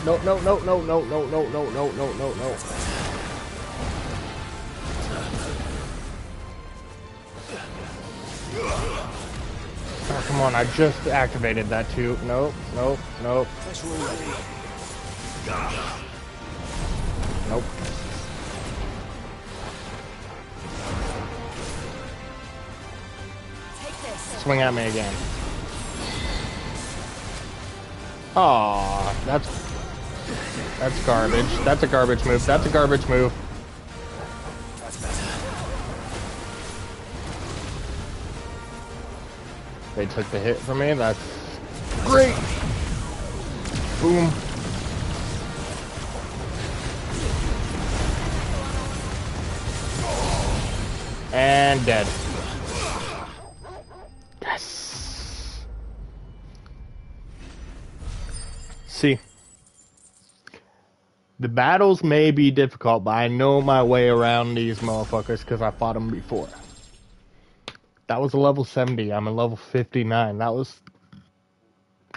No, no, no, no, no, no, no, no, no, no, no, no. Oh, come on, I just activated that too. Nope, nope, nope. Nope. Swing at me again. Aw, that's garbage. That's a garbage move. That's a garbage move. They took the hit from me. That's great. Boom. And dead. Yes. See, the battles may be difficult, but I know my way around these motherfuckers because I fought them before. That was a level 70. I'm a level 59. That was...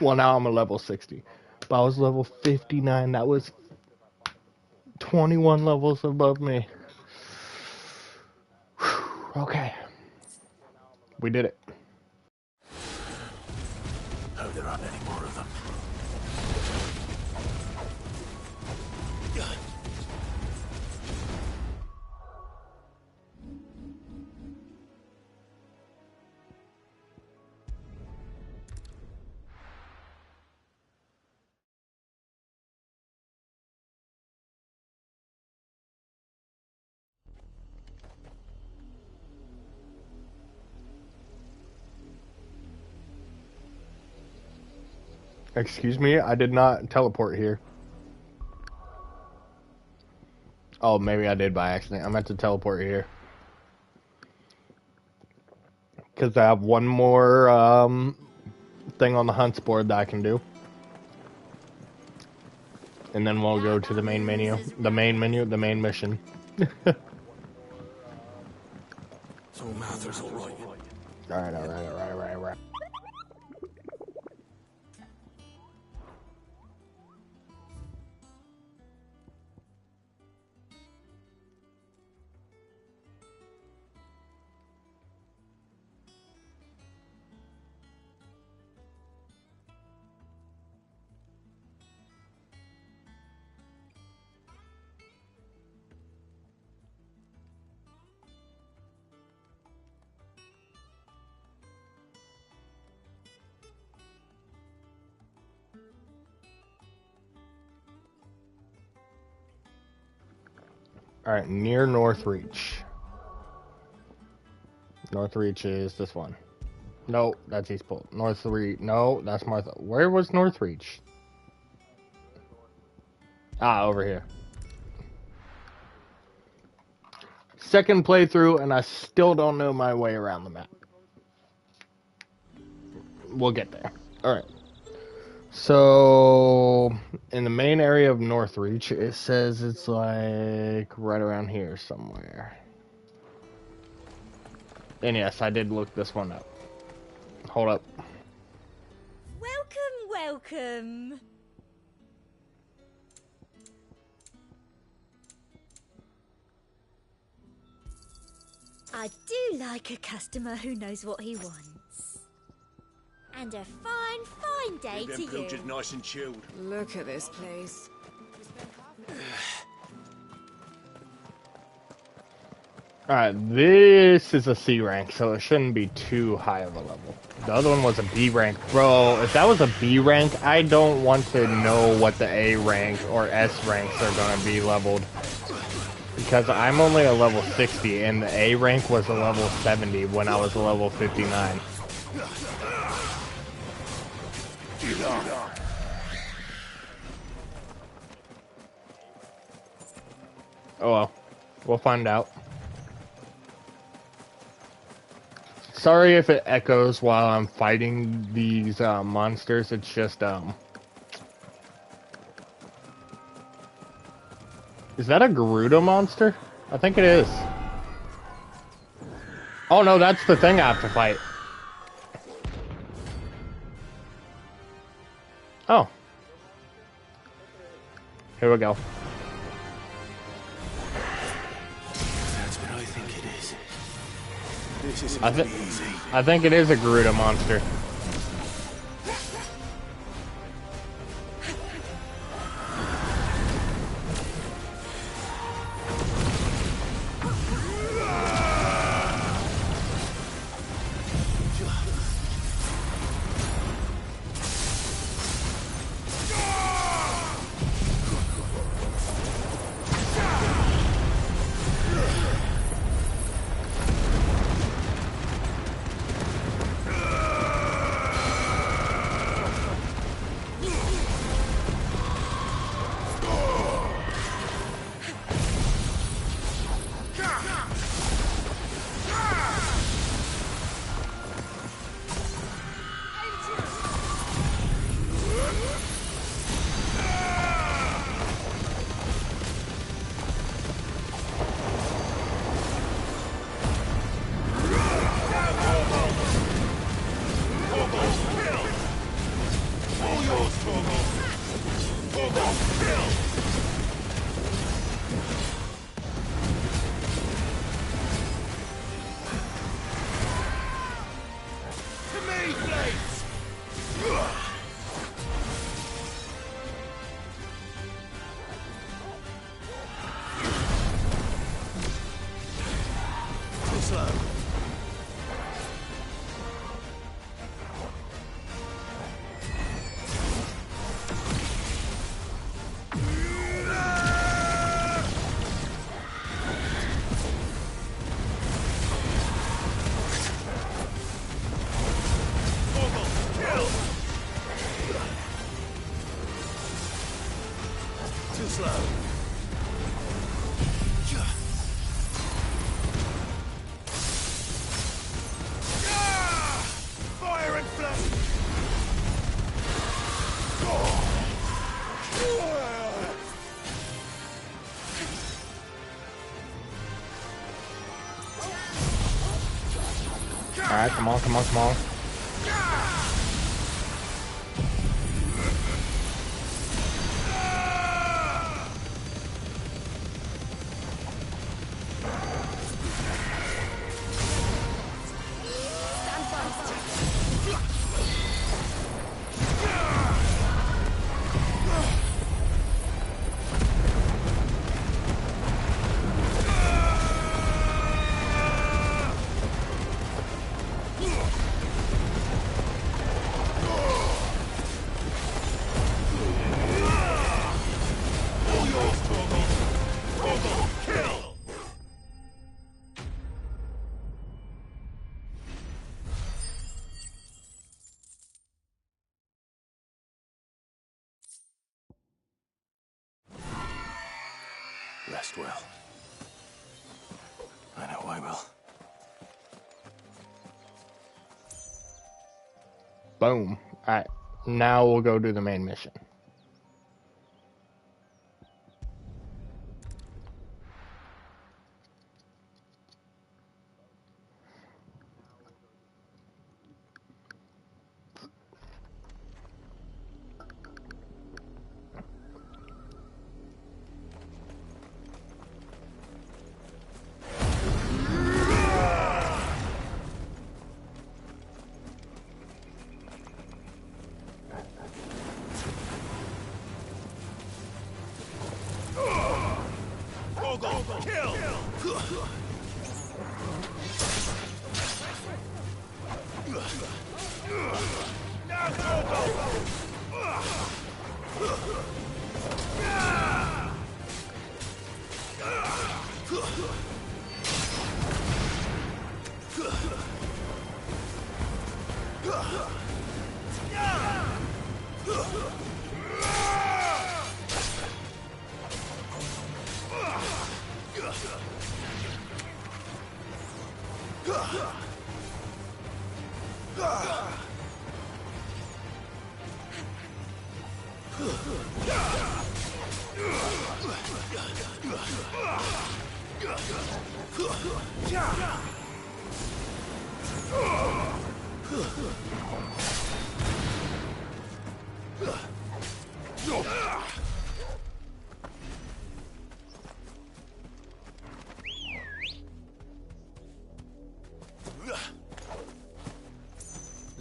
Well, now I'm a level 60. But I was level 59. That was 21 levels above me. Whew. Okay. We did it. Hope there aren't any more of them. Excuse me, I did not teleport here. Oh, maybe I did by accident. I meant to teleport here. Because I have one more thing on the hunts board that I can do. And then we'll go to the main menu. The main mission. So Mather's all right. Alright. Alright, near Northreach. Northreach is this one. No, that's Eastport. Northreach. No, that's Martha. Where was Northreach? Ah, over here. Second playthrough, and I still don't know my way around the map. We'll get there. Alright. So, in the main area of Northreach, it says it's like right around here somewhere. And yes, I did look this one up. Hold up. Welcome. I do like a customer who knows what he wants. And a fine day to you. Pooches nice and chilled. Look at this place. Alright, this is a C rank, so it shouldn't be too high of a level. The other one was a B rank. Bro, if that was a B rank, I don't want to know what the A rank or S ranks are going to be leveled. Because I'm only a level 60, and the A rank was a level 70 when I was a level 59. Oh well, we'll find out. Sorry if it echoes while I'm fighting these monsters. It's just Is that a Gerudo monster? I think it is. Oh no, that's the thing I have to fight. Oh. Here we go. That's what I think it is. This isn't I gonna be easy. think it is a Gerudo monster. Alright, come on, come on, come on. Rest well. I know I will. Boom. Alright, now we'll go do the main mission.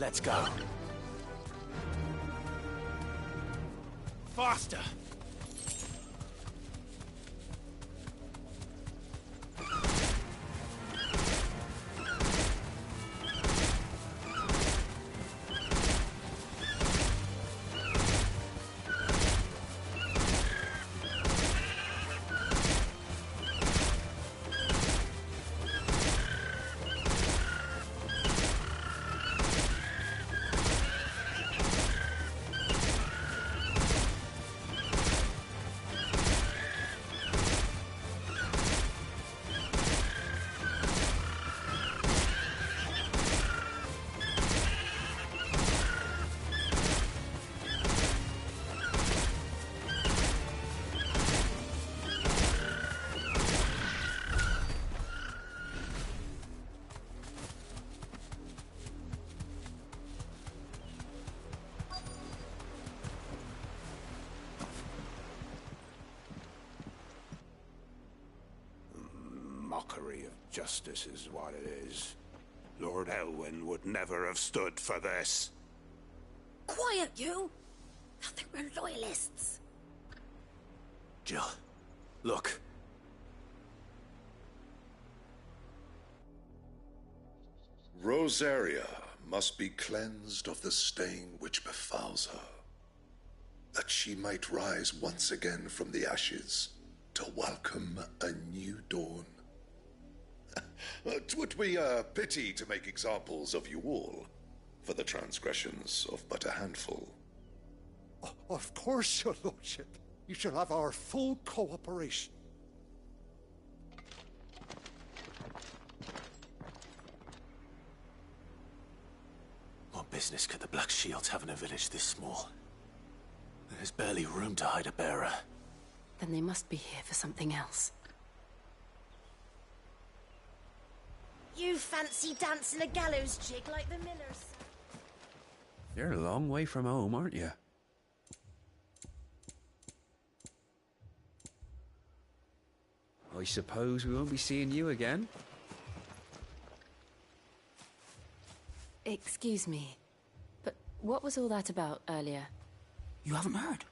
Let's go. Faster! Mockery of justice is what it is. Lord Elwyn would never have stood for this. Quiet, you! I think we're loyalists. Jill, look. Rosaria must be cleansed of the stain which befouls her, that she might rise once again from the ashes to welcome a new dawn. 'Twould be a pity to make examples of you all for the transgressions of but a handful. Of course, your lordship. You shall have our full cooperation. What business could the Black Shields have in a village this small? There's barely room to hide a bearer. Then they must be here for something else. You fancy dancing a gallows jig like the millers? You're a long way from home, aren't you? I suppose we won't be seeing you again. Excuse me, but what was all that about earlier? You haven't heard?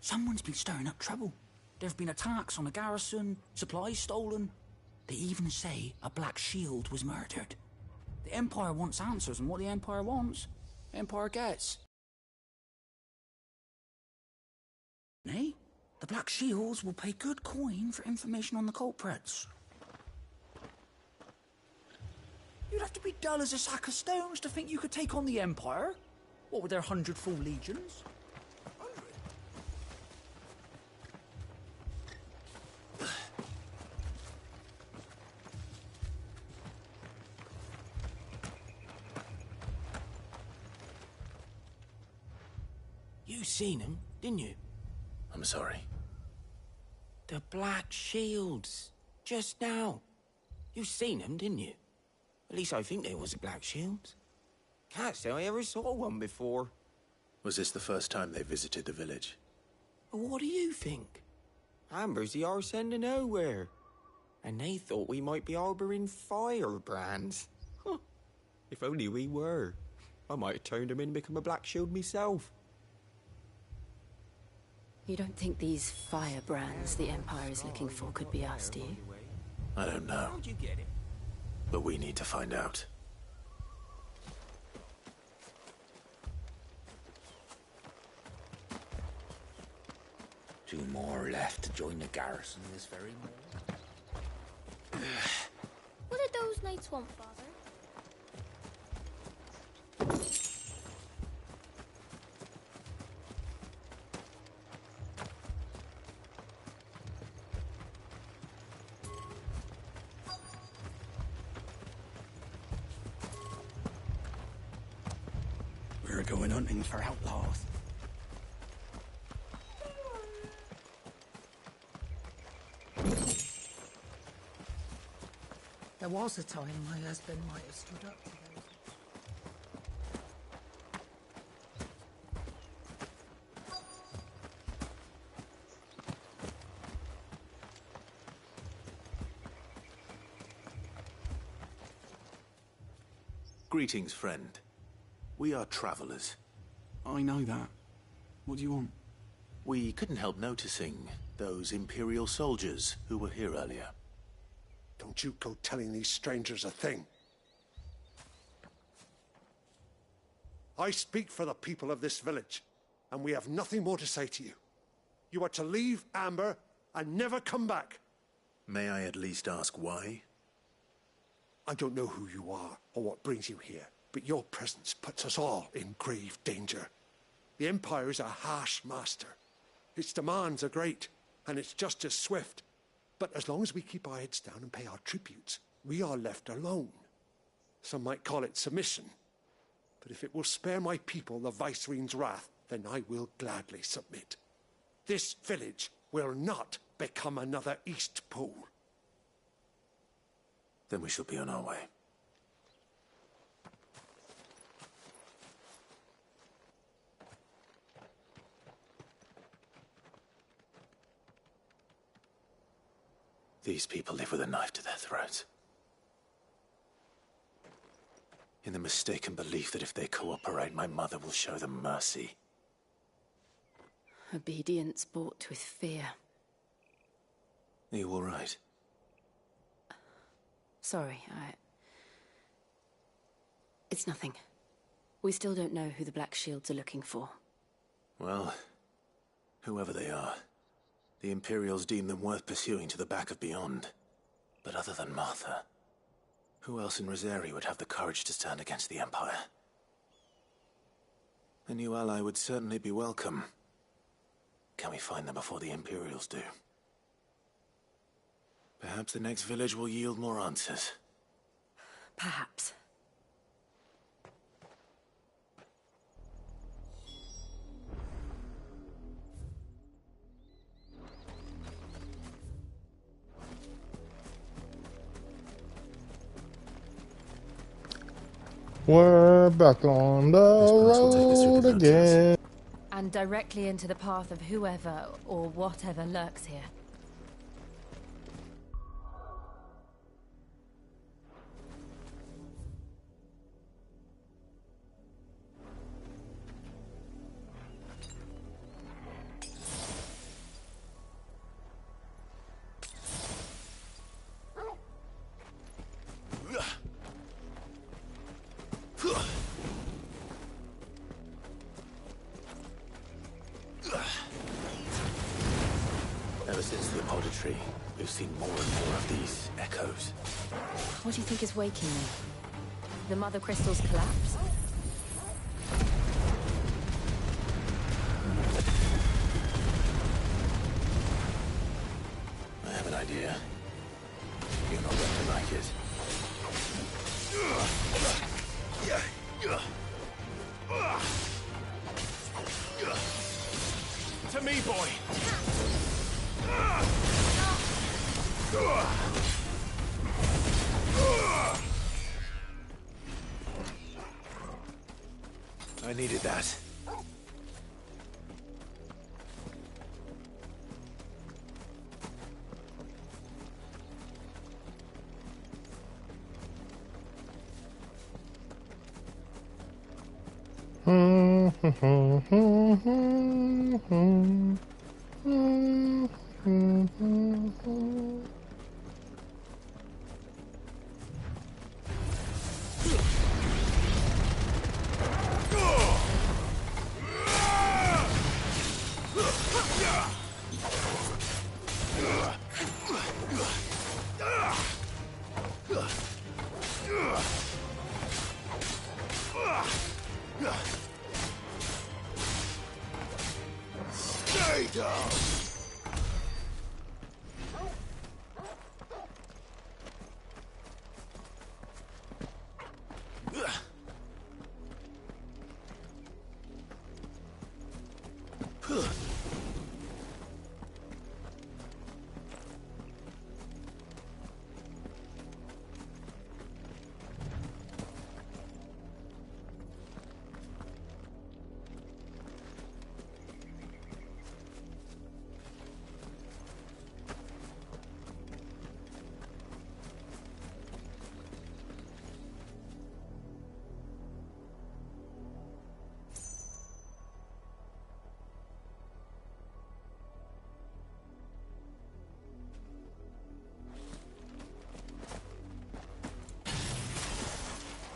Someone's been stirring up trouble. There have been attacks on the garrison, supplies stolen. They even say a Black Shield was murdered. The Empire wants answers, and what the Empire wants, the Empire gets. Nay, the Black Shields will pay good coin for information on the culprits. You'd have to be dull as a sack of stones to think you could take on the Empire. What with their 100 full legions? You seen him, didn't you? I'm sorry. The Black Shields. Just now. You seen them, didn't you? At least I think there was a Black Shield. Can't say I ever saw one before. Was this the first time they visited the village? What do you think? Amber's the arse end of nowhere. And they thought we might be harbouring firebrands. Huh. If only we were. I might have turned them in and become a Black Shield myself. You don't think these firebrands the Empire is looking for could be us, do you? I don't know. How'd you get it? But we need to find out. 2 more left to join the garrison this very morning. What did those knights want, Father? We're going hunting for outlaws. There was a time my husband might have stood up to those. Greetings, friend. We are travelers. I know that. What do you want? We couldn't help noticing those Imperial soldiers who were here earlier. Don't you go telling these strangers a thing. I speak for the people of this village, and we have nothing more to say to you. You are to leave Amber and never come back. May I at least ask why? I don't know who you are or what brings you here, but your presence puts us all in grave danger. The Empire is a harsh master. Its demands are great, and its justice swift. But as long as we keep our heads down and pay our tributes, we are left alone. Some might call it submission. But if it will spare my people the Viceroy's wrath, then I will gladly submit. This village will not become another Eastpool. Then we shall be on our way. These people live with a knife to their throats. In the mistaken belief that if they cooperate, my mother will show them mercy. Obedience bought with fear. Are you all right? Sorry, It's nothing. We still don't know who the Black Shields are looking for. Well, whoever they are, the Imperials deem them worth pursuing to the back of beyond. But other than Martha, who else in Rosari would have the courage to stand against the Empire? A new ally would certainly be welcome. Can we find them before the Imperials do? Perhaps the next village will yield more answers. Perhaps. We're back on the road again. And directly into the path of whoever or whatever lurks here. Ever since the Apothecary, we've seen more and more of these echoes. What do you think is waking me? The Mother Crystal's collapse? I have an idea. You're not going to like it. To me, boy! I needed that. Stay down!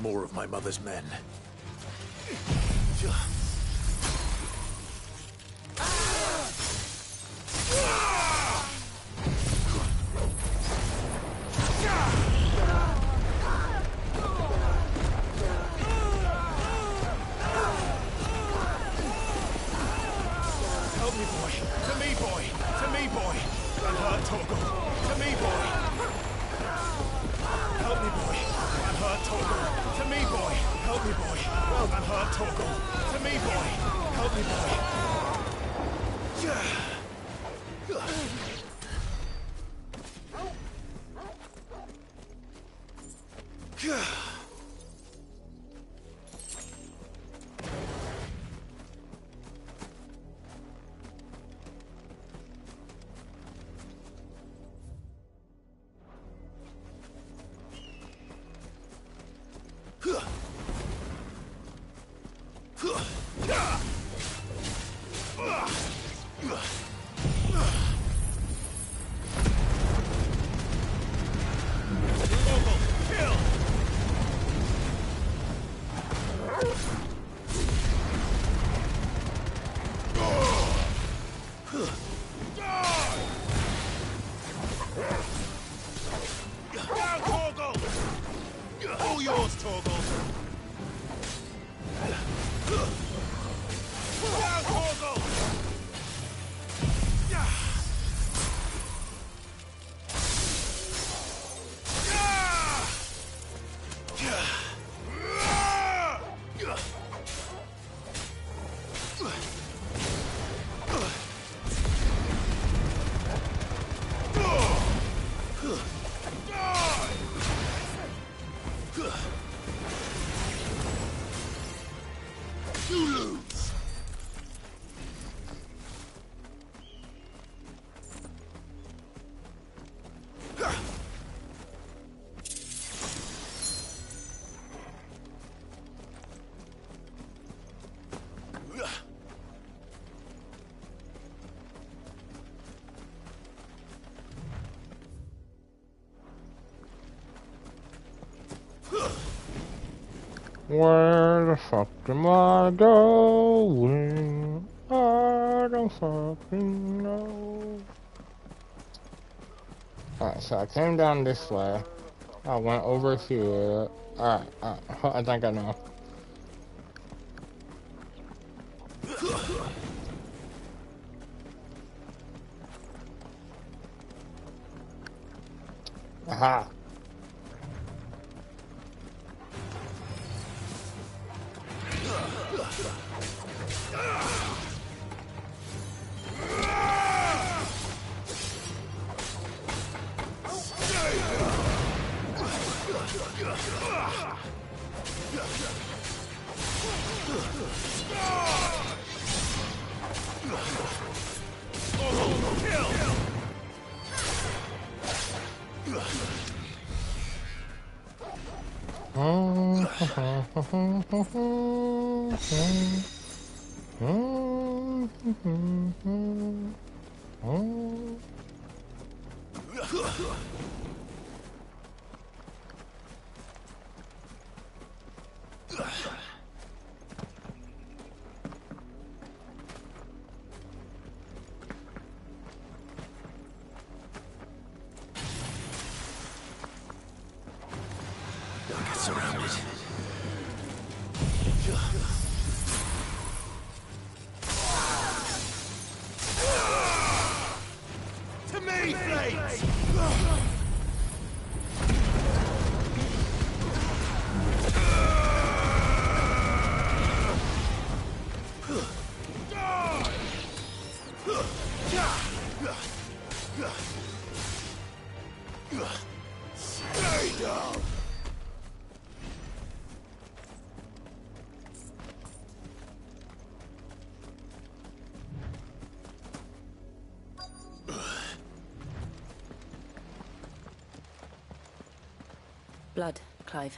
More of my mother's men. Help me, boy. To me, boy. To me, boy. Unhurt Torgal. To me, boy. Help me, boy. Unhurt Torgal. To me, boy. Help me, boy. Unhurt Torgal. To me, boy. Help me, boy. All yours, Torgal. Down, Torgal. You lose. Where the fuck am I going? I don't fucking know. Alright, so I came down this way. I went over here. Alright, I think I know. Aha! Surrounded. To me, Flames! Stay down! Blood, Clive.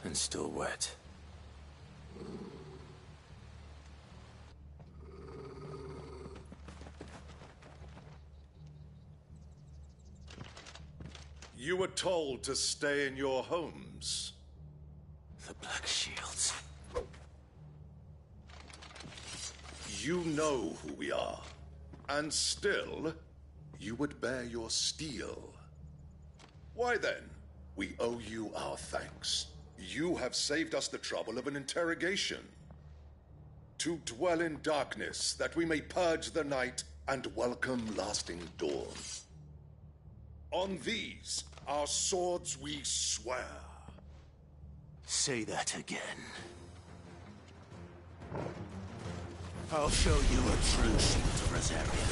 And still wet. You were told to stay in your homes. The Black Shields. You know who we are. And still, you would bear your steel. Why then, we owe you our thanks. You have saved us the trouble of an interrogation. To dwell in darkness, that we may purge the night and welcome lasting dawn. On these, our swords we swear. Say that again. I'll show you a true shield of Rosaria.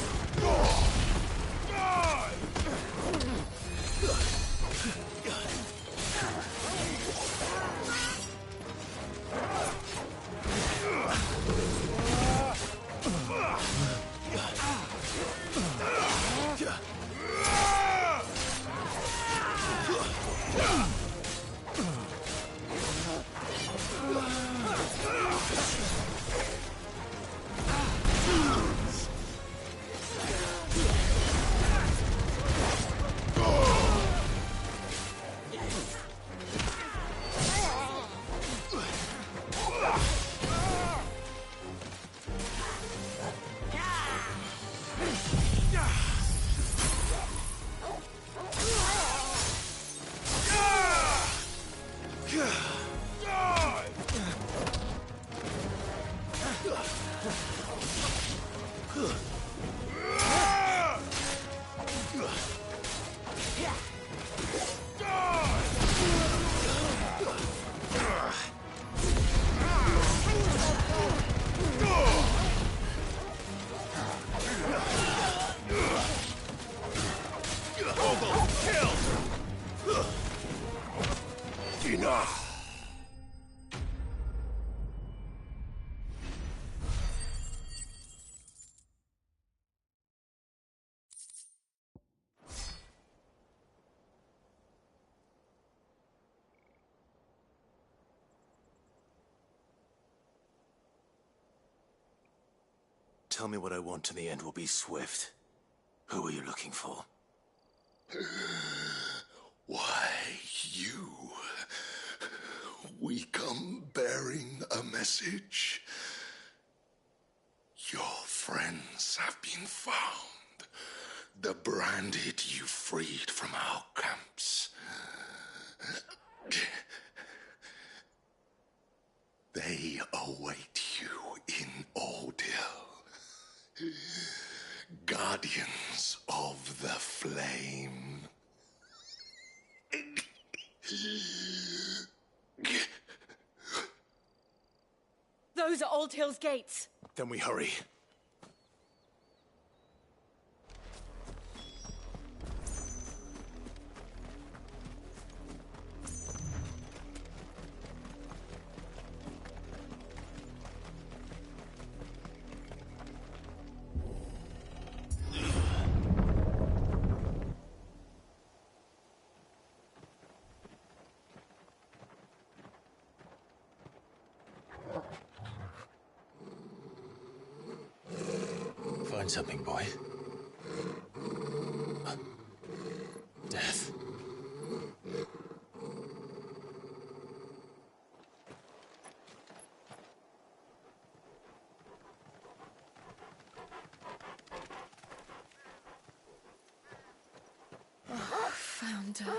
Enough! Tell me what I want and the end will be swift. Who are you looking for? Why, you. We come bearing a message. Your friends have been found. The branded you freed from our camps. They await you in Ordeal. Guardians of the Flame. Those are Old Hill's gates. Then we hurry. Find something, boy. Death. Oh, found her.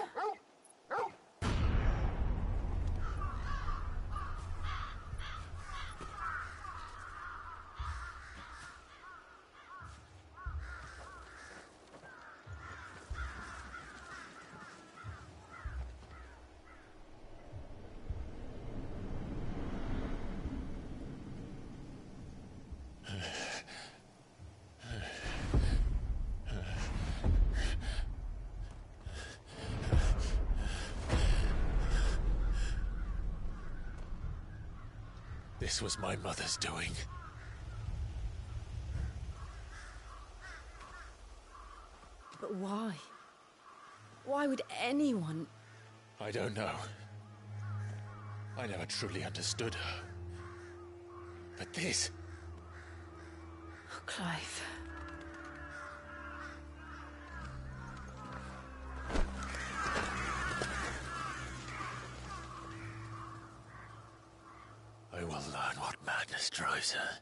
This was my mother's doing. But why? Why would anyone... I don't know. I never truly understood her. But this... Oh, Clive. This drives her,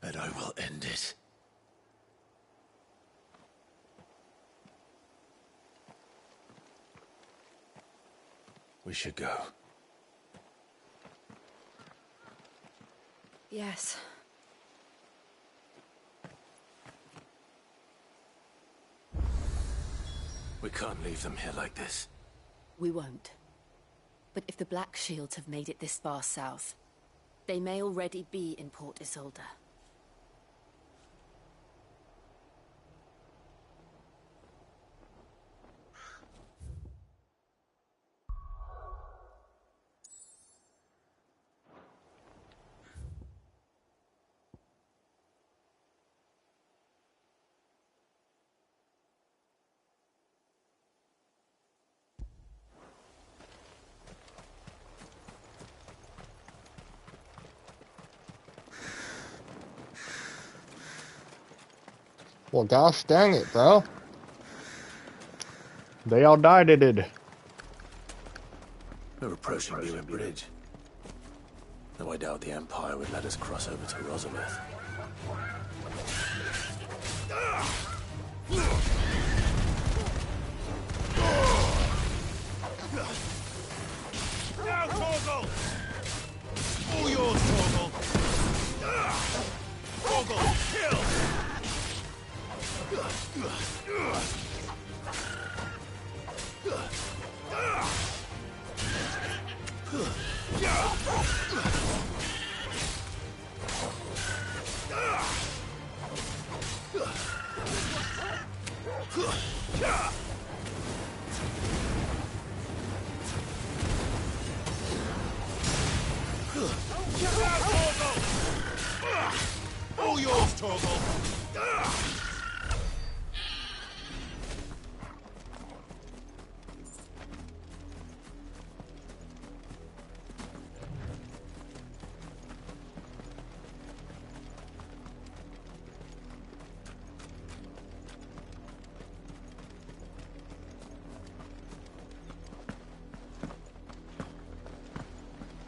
and I will end it. We should go. Yes. We can't leave them here like this. We won't. But if the Black Shields have made it this far south, they may already be in Port Isolde. Well, gosh dang it, bro. They all died, it did. We're approaching Buin Bridge. Though I doubt the Empire would let us cross over to Rosalith. Now, Torgal! All yours, Torgal! Torgal, kill! All yours, Torgal!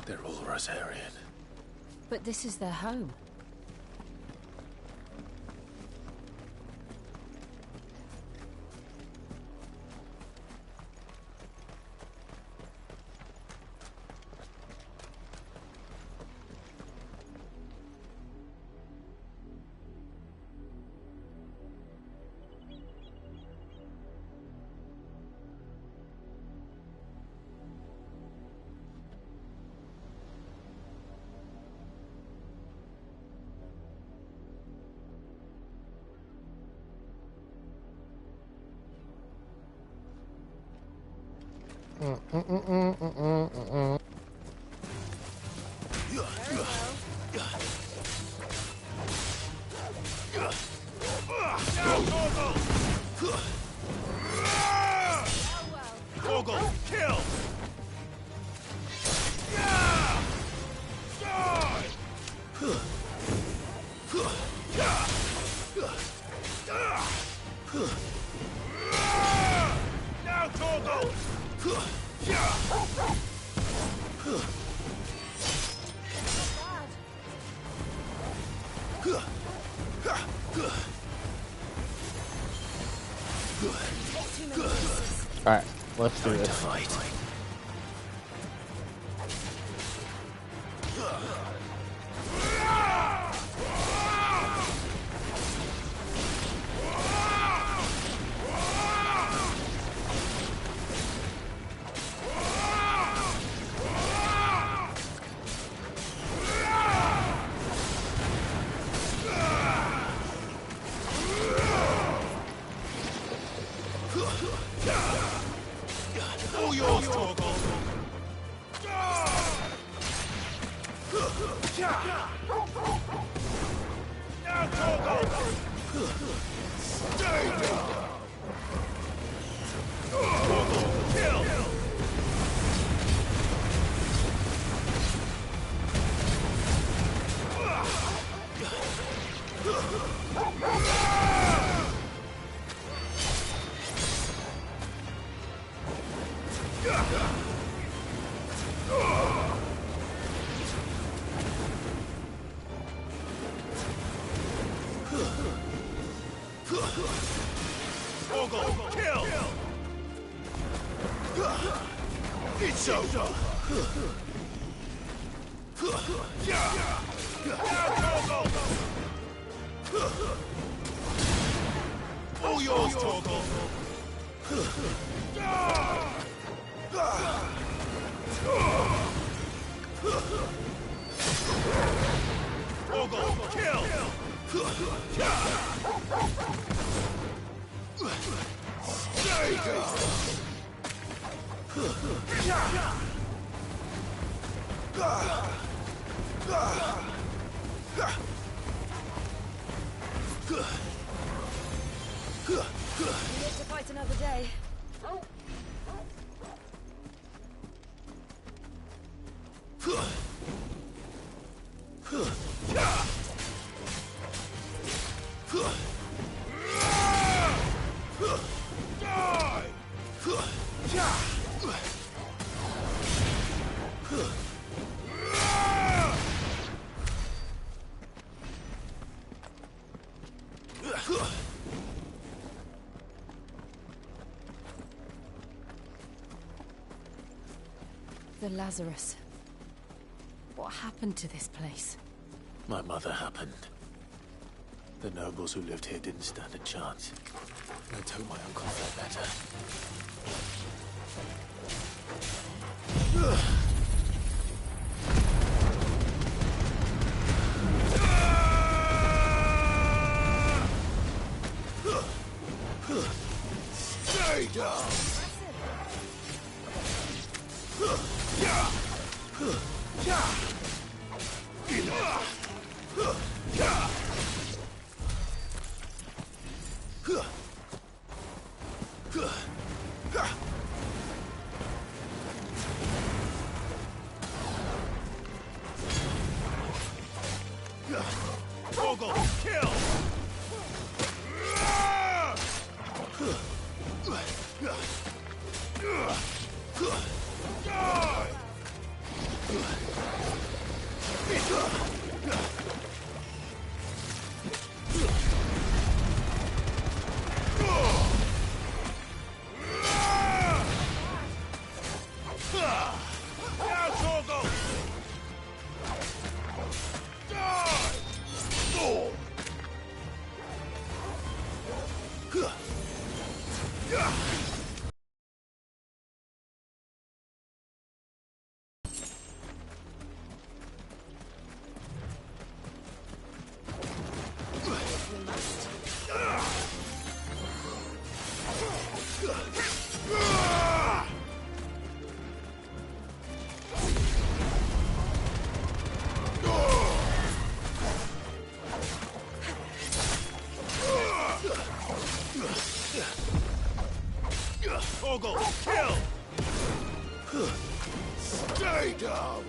They're all Rosarian. But this is their home. Torgal, kill! Now, Torgal! Alright, let's do this. All yours, Torgal! Now, Torgal! Stay down! Torgal, kill! Torgal, kill! It's over! All yours, Torgal! Torgal, kill! Stay We get to fight another day. The Lazarus. What happened to this place? My mother happened. The nobles who lived here didn't stand a chance. Let's hope my uncle felt better. Stay down! Torgal, kill! Torgal, kill! Stay down!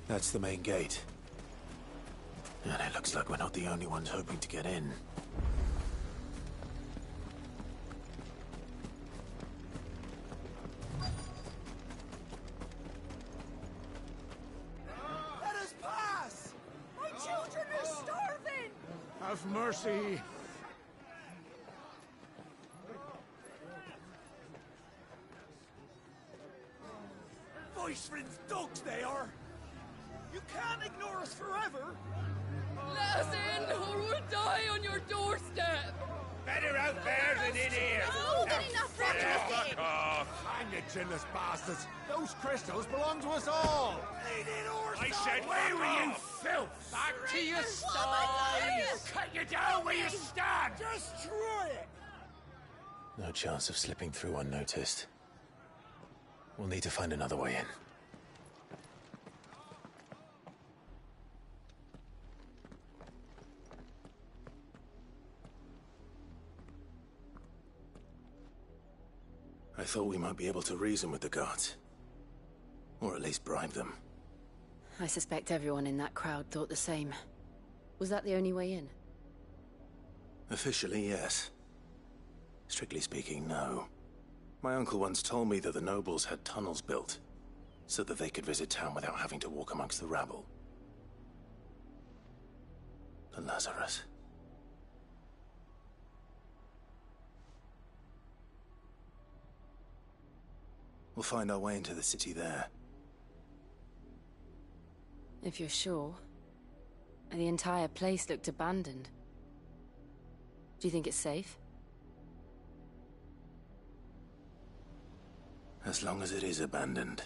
That's the main gate. And it looks like we're not the only ones hoping to get in. Let us pass! My children are starving! Have mercy! Voice-friends dogs they are! You can't ignore us forever! Let us in, or we'll die on your doorstep! Better out there than in here! Oh, good enough, Fuck off! Hang it, chinless bastards! Those crystals belong to us all! I said, where were you, filth? Back to your sties! Cut you down where you stand! Destroy it! No chance of slipping through unnoticed. We'll need to find another way in. I thought we might be able to reason with the guards. Or at least bribe them. I suspect everyone in that crowd thought the same. Was that the only way in? Officially, yes. Strictly speaking, no. My uncle once told me that the nobles had tunnels built, so that they could visit town without having to walk amongst the rabble. The Lazarus. We'll find our way into the city there. If you're sure. The entire place looked abandoned. Do you think it's safe? As long as it is abandoned.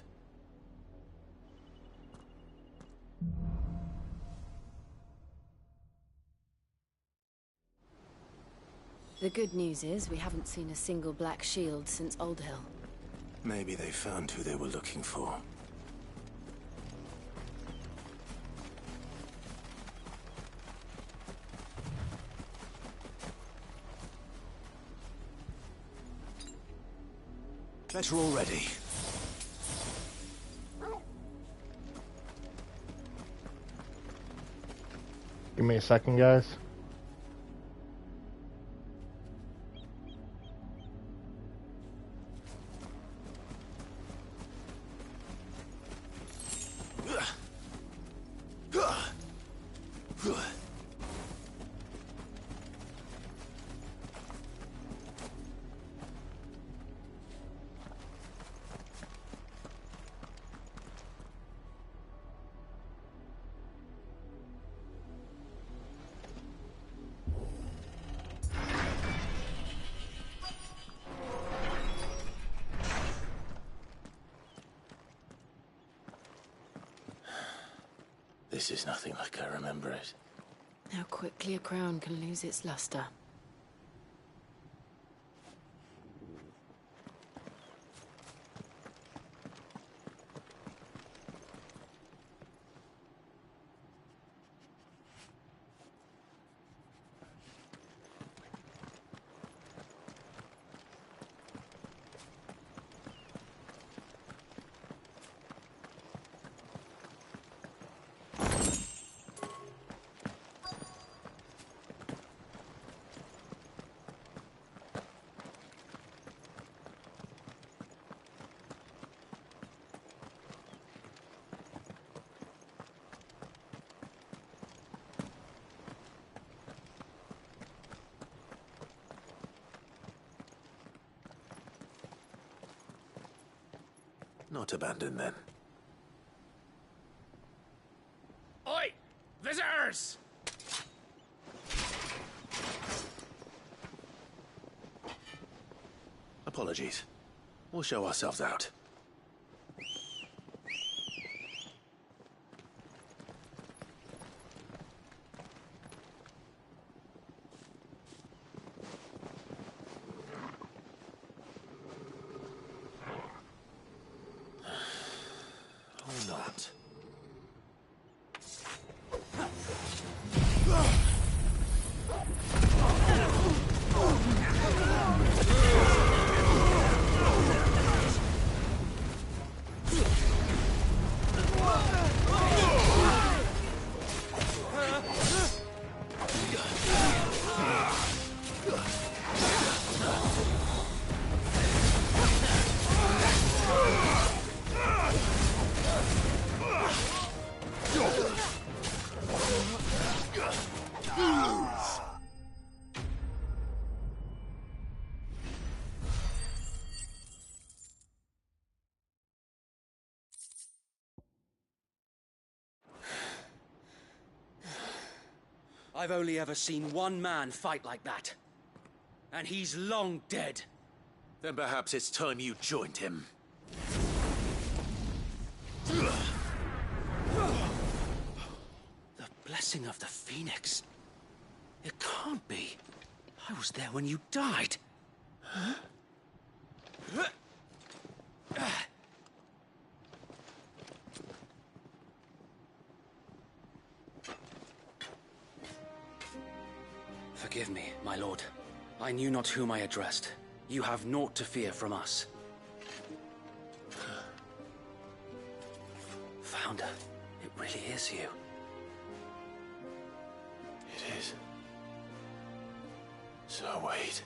The good news is we haven't seen a single black shield since Old Hill. Maybe they found who they were looking for. Better already. Give me a second, guys. This is nothing like I remember it. How quickly a crown can lose its luster. Not abandoned, then. Oi! Visitors! Apologies. We'll show ourselves out. Or not. I've only ever seen one man fight like that. And he's long dead. Then perhaps it's time you joined him. The blessing of the Phoenix. It can't be. I was there when you died. Huh? Forgive me, my lord. I knew not whom I addressed. You have naught to fear from us. Founder, it really is you. Sir Wade.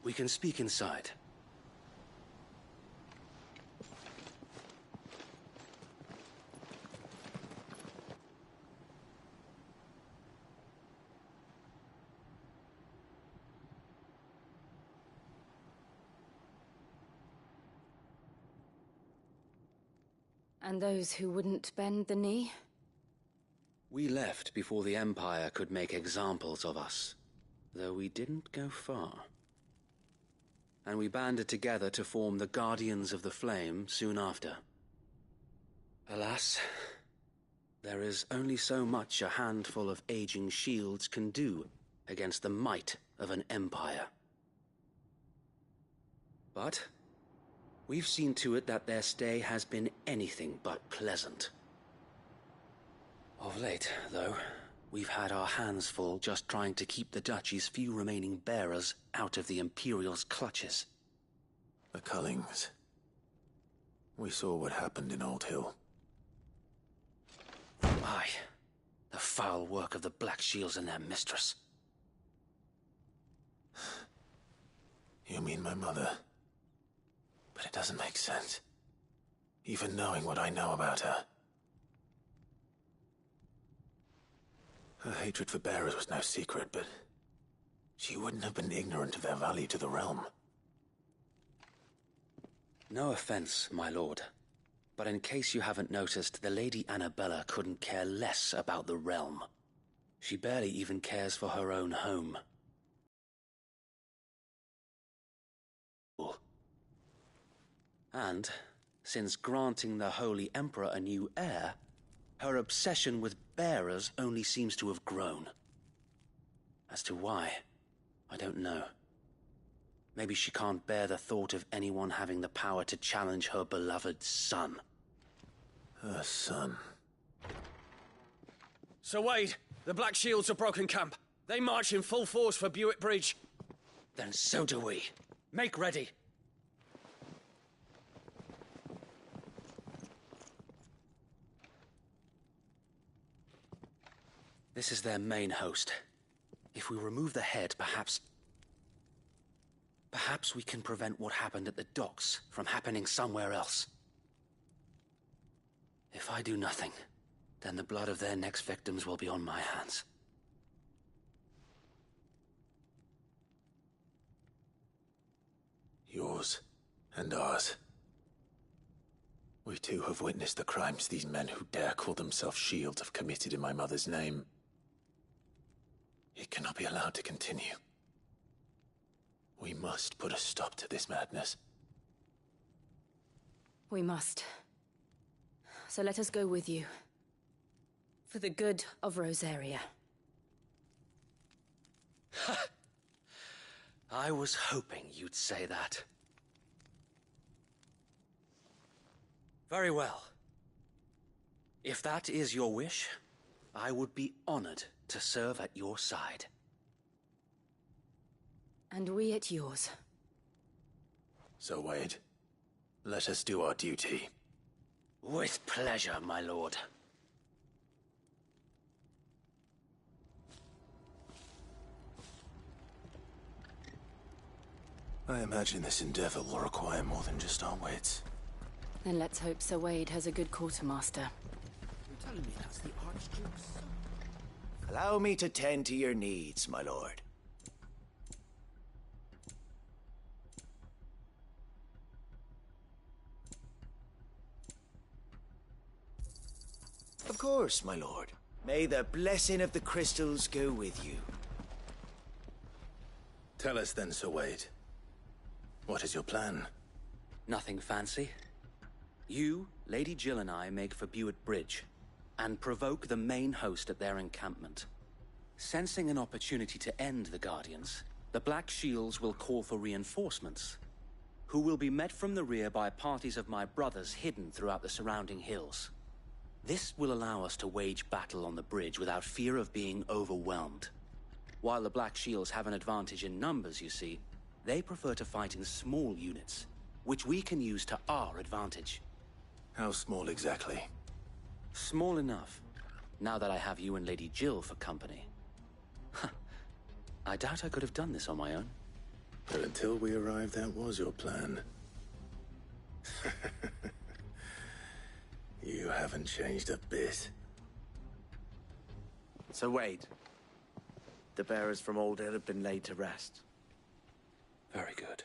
We can speak inside. And those who wouldn't bend the knee? We left before the Empire could make examples of us, though we didn't go far. And we banded together to form the Guardians of the Flame soon after. Alas, there is only so much a handful of aging shields can do against the might of an empire. But we've seen to it that their stay has been anything but pleasant. Of late, though, we've had our hands full just trying to keep the Duchy's few remaining bearers out of the Imperial's clutches. The Cullings. We saw what happened in Old Hill. Aye. The foul work of the Black Shields and their mistress. You mean my mother? But it doesn't make sense. Even knowing what I know about her. Her hatred for bearers was no secret, but she wouldn't have been ignorant of their value to the realm. No offense, my lord, but in case you haven't noticed, the Lady Annabella couldn't care less about the realm. She barely even cares for her own home. And, since granting the Holy Emperor a new heir, her obsession with bearers only seems to have grown. As to why, I don't know. Maybe she can't bear the thought of anyone having the power to challenge her beloved son. Her son? Sir Wade, the Black Shields have broken camp. They march in full force for Buick Bridge. Then so do we. Make ready. This is their main host. If we remove the head, perhaps we can prevent what happened at the docks from happening somewhere else. If I do nothing, then the blood of their next victims will be on my hands. Yours and ours. We too have witnessed the crimes these men who dare call themselves Shields have committed in my mother's name. It cannot be allowed to continue. We must put a stop to this madness. We must. So let us go with you. For the good of Rosaria. I was hoping you'd say that. Very well. If that is your wish, I would be honored to serve at your side. And we at yours. So, Wade, let us do our duty. With pleasure, my lord. I imagine this endeavor will require more than just our wits. Then let's hope Sir Wade has a good quartermaster. You're telling me that's the Archduke's son? Allow me to tend to your needs, my lord. Of course, my lord. May the blessing of the crystals go with you. Tell us then, Sir Wade. What is your plan? Nothing fancy. You, Lady Jill and I make for Buick Bridge, and provoke the main host at their encampment. Sensing an opportunity to end the Guardians, the Black Shields will call for reinforcements, who will be met from the rear by parties of my brothers hidden throughout the surrounding hills. This will allow us to wage battle on the bridge without fear of being overwhelmed. While the Black Shields have an advantage in numbers, you see, They prefer to fight in small units, which we can use to our advantage. How small exactly? Small enough, now that I have you and Lady Jill for company. I doubt I could have done this on my own. But until we arrived, that was your plan. You haven't changed a bit. So Wade, the bearers from Old Hill have been laid to rest. Very good.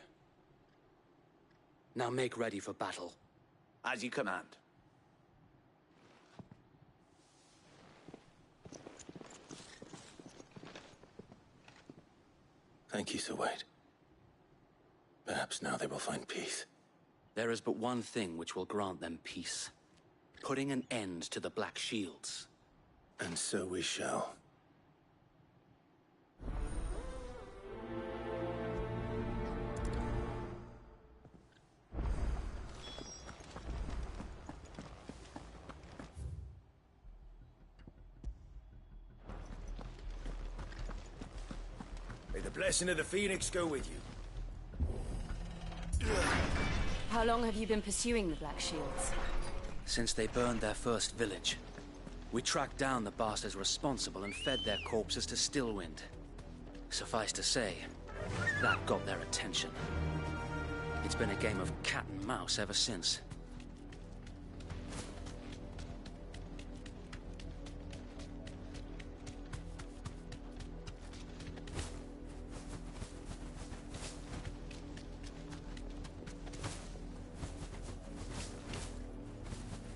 Now make ready for battle. As you command. Thank you, Sir Wade. Perhaps now they will find peace. There is but one thing which will grant them peace. Putting an end to the Black Shields. And so we shall. May the blessing of the Phoenix go with you. How long have you been pursuing the Black Shields? Since they burned their first village. We tracked down the bastards responsible and fed their corpses to Stillwind. Suffice to say, that got their attention. It's been a game of cat and mouse ever since.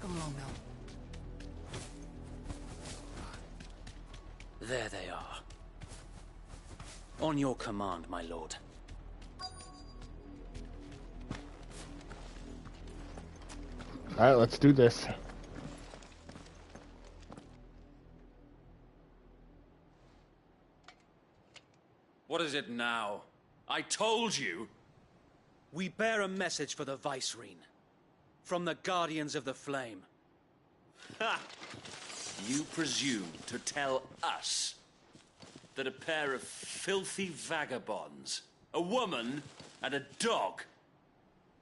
Come along now. There they are. On your command, my lord. Alright, let's do this. What is it now? I told you! We bear a message for the Vicereine. From the Guardians of the Flame. Ha! You presume to tell us that a pair of filthy vagabonds, a woman and a dog,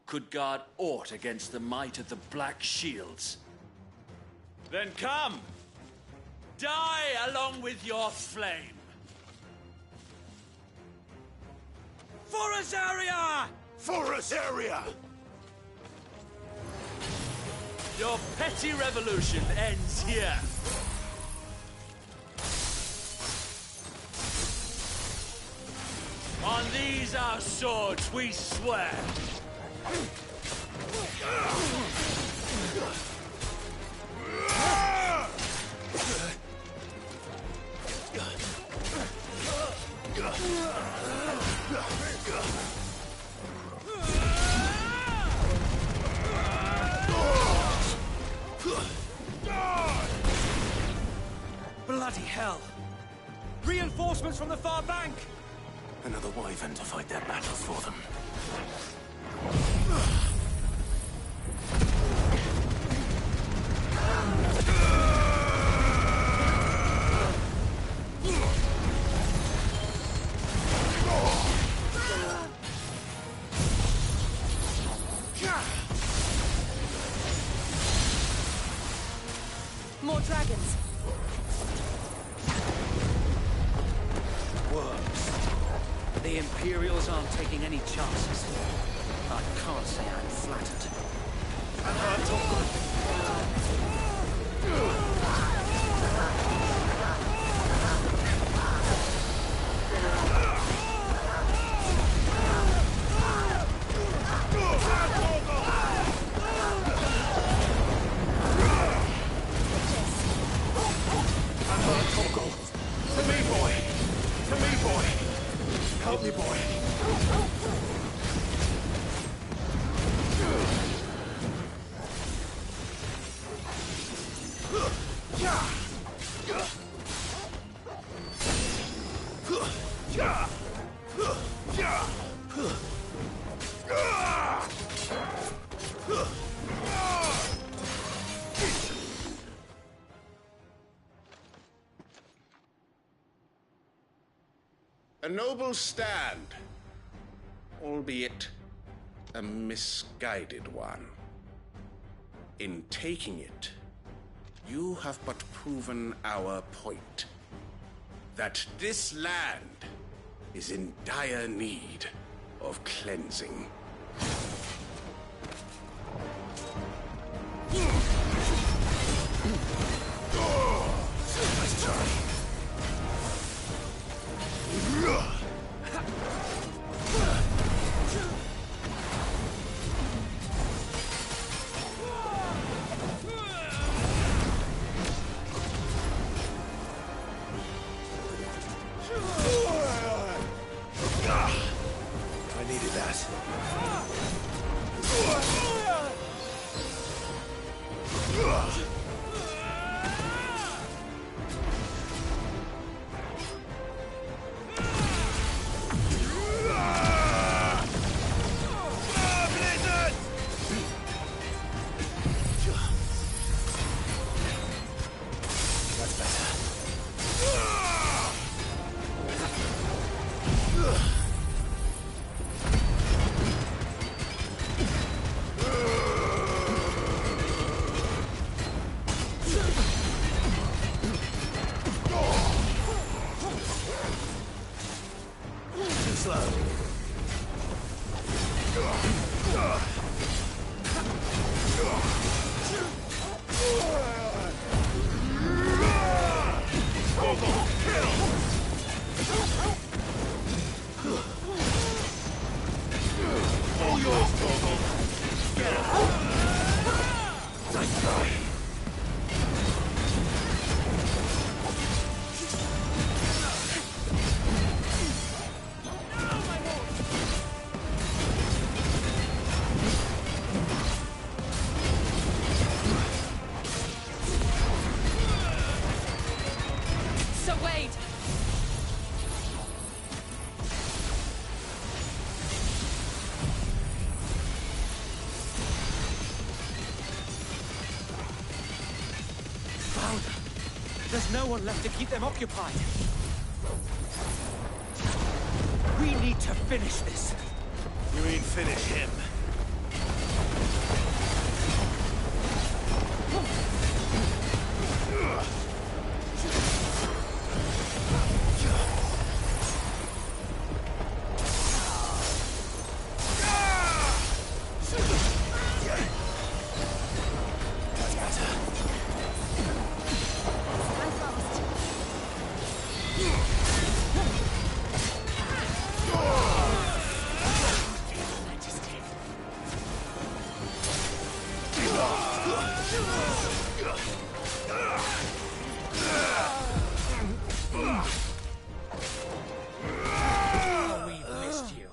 could guard aught against the might of the Black Shields? Then come! Die along with your flame! For Azaria! For Azaria! Your petty revolution ends here. On these our swords we swear. Bloody hell! Reinforcements from the far bank! Another wyvern to fight their battles for them. More dragons. Worms. The Imperials aren't taking any chances. I can't say I'm flattered. To me, boy! To me, boy! Help me, boy! A noble stand. albeit a misguided one. In taking it, you have but proven our point. That this land is in dire need of cleansing. Nice try. I needed that. That's better. Too slow. All yours, Torgal. Get up. Nice try. Sir Wade! Found her. There's no one left to keep them occupied. We need to finish this. You mean finish him? That's better. We've missed you.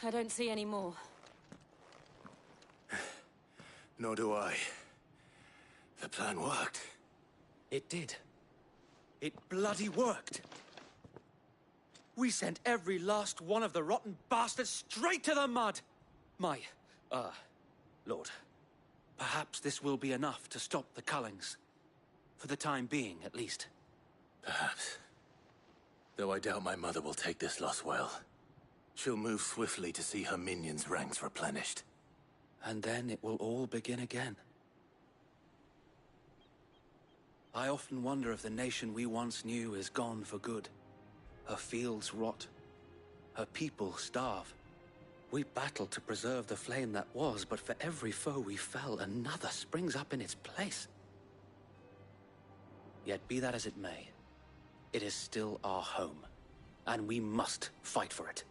I don't see any more. Nor do I. The plan worked. It did. It bloody worked. We sent every last one of the rotten bastards straight to the mud. My, Lord, perhaps this will be enough to stop the Cullings. For the time being, at least. Perhaps. Though I doubt my mother will take this loss well. She'll move swiftly to see her minions' ranks replenished. And then it will all begin again. I often wonder if the nation we once knew is gone for good. Her fields rot. Her people starve. We battled to preserve the flame that was, but for every foe we fell, another springs up in its place. Yet be that as it may, it is still our home, and we must fight for it.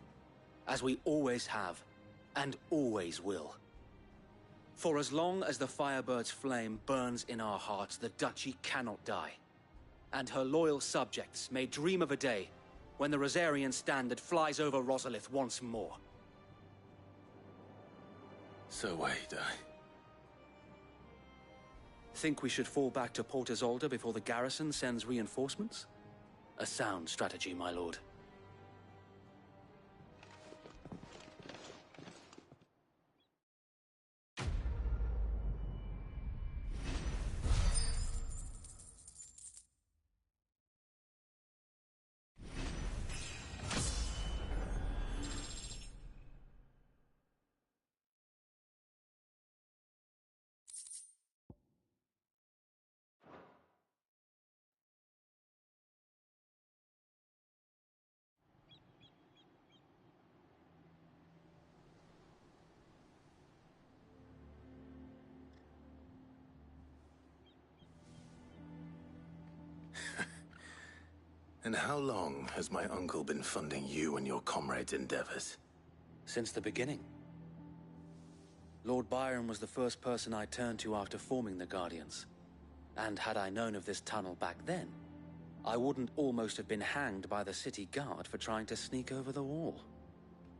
As we always have, and always will. For as long as the Firebird's flame burns in our hearts, the Duchy cannot die. And her loyal subjects may dream of a day when the Rosarian standard flies over Rosalith once more. So wait, Think we should fall back to Port Isolde before the garrison sends reinforcements? A sound strategy, my lord. And how long has my uncle been funding you and your comrades' endeavors? Since the beginning. Lord Byron was the first person I turned to after forming the Guardians. And had I known of this tunnel back then, I wouldn't almost have been hanged by the city guard for trying to sneak over the wall.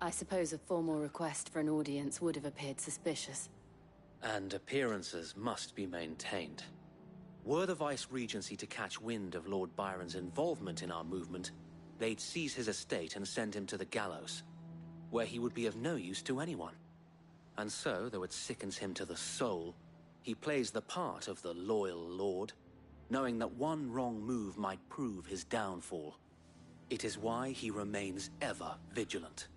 I suppose a formal request for an audience would have appeared suspicious. And appearances must be maintained. Were the Vice-Regency to catch wind of Lord Byron's involvement in our movement, they'd seize his estate and send him to the gallows, where he would be of no use to anyone. And so, though it sickens him to the soul, he plays the part of the loyal lord, knowing that one wrong move might prove his downfall. It is why he remains ever vigilant.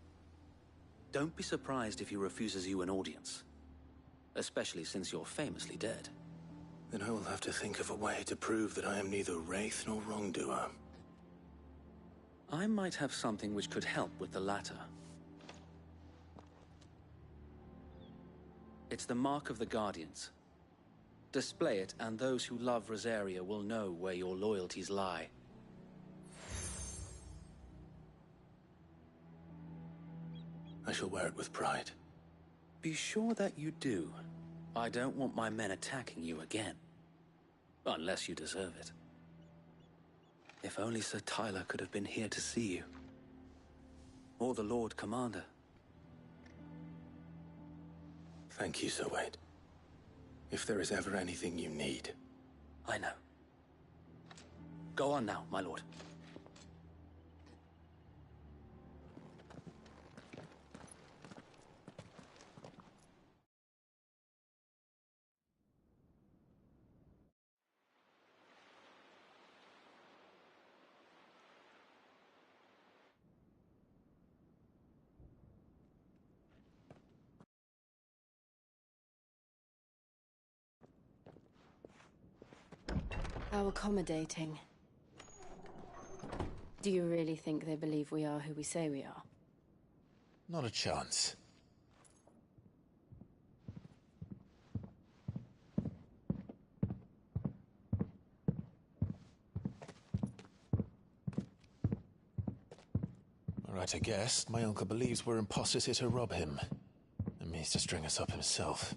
Don't be surprised if he refuses you an audience, especially since you're famously dead. Then I will have to think of a way to prove that I am neither wraith nor wrongdoer. I might have something which could help with the latter. It's the mark of the Guardians. Display it, and those who love Rosaria will know where your loyalties lie. I shall wear it with pride. Be sure that you do. I don't want my men attacking you again. Unless you deserve it. If only Sir Tyler could have been here to see you. Or the Lord Commander. Thank you, Sir Wade. If there is ever anything you need. I know. Go on now, my lord. How accommodating. Do you really think they believe we are who we say we are? Not a chance. Right, I guess. My uncle believes we're imposters here to rob him. And means to string us up himself.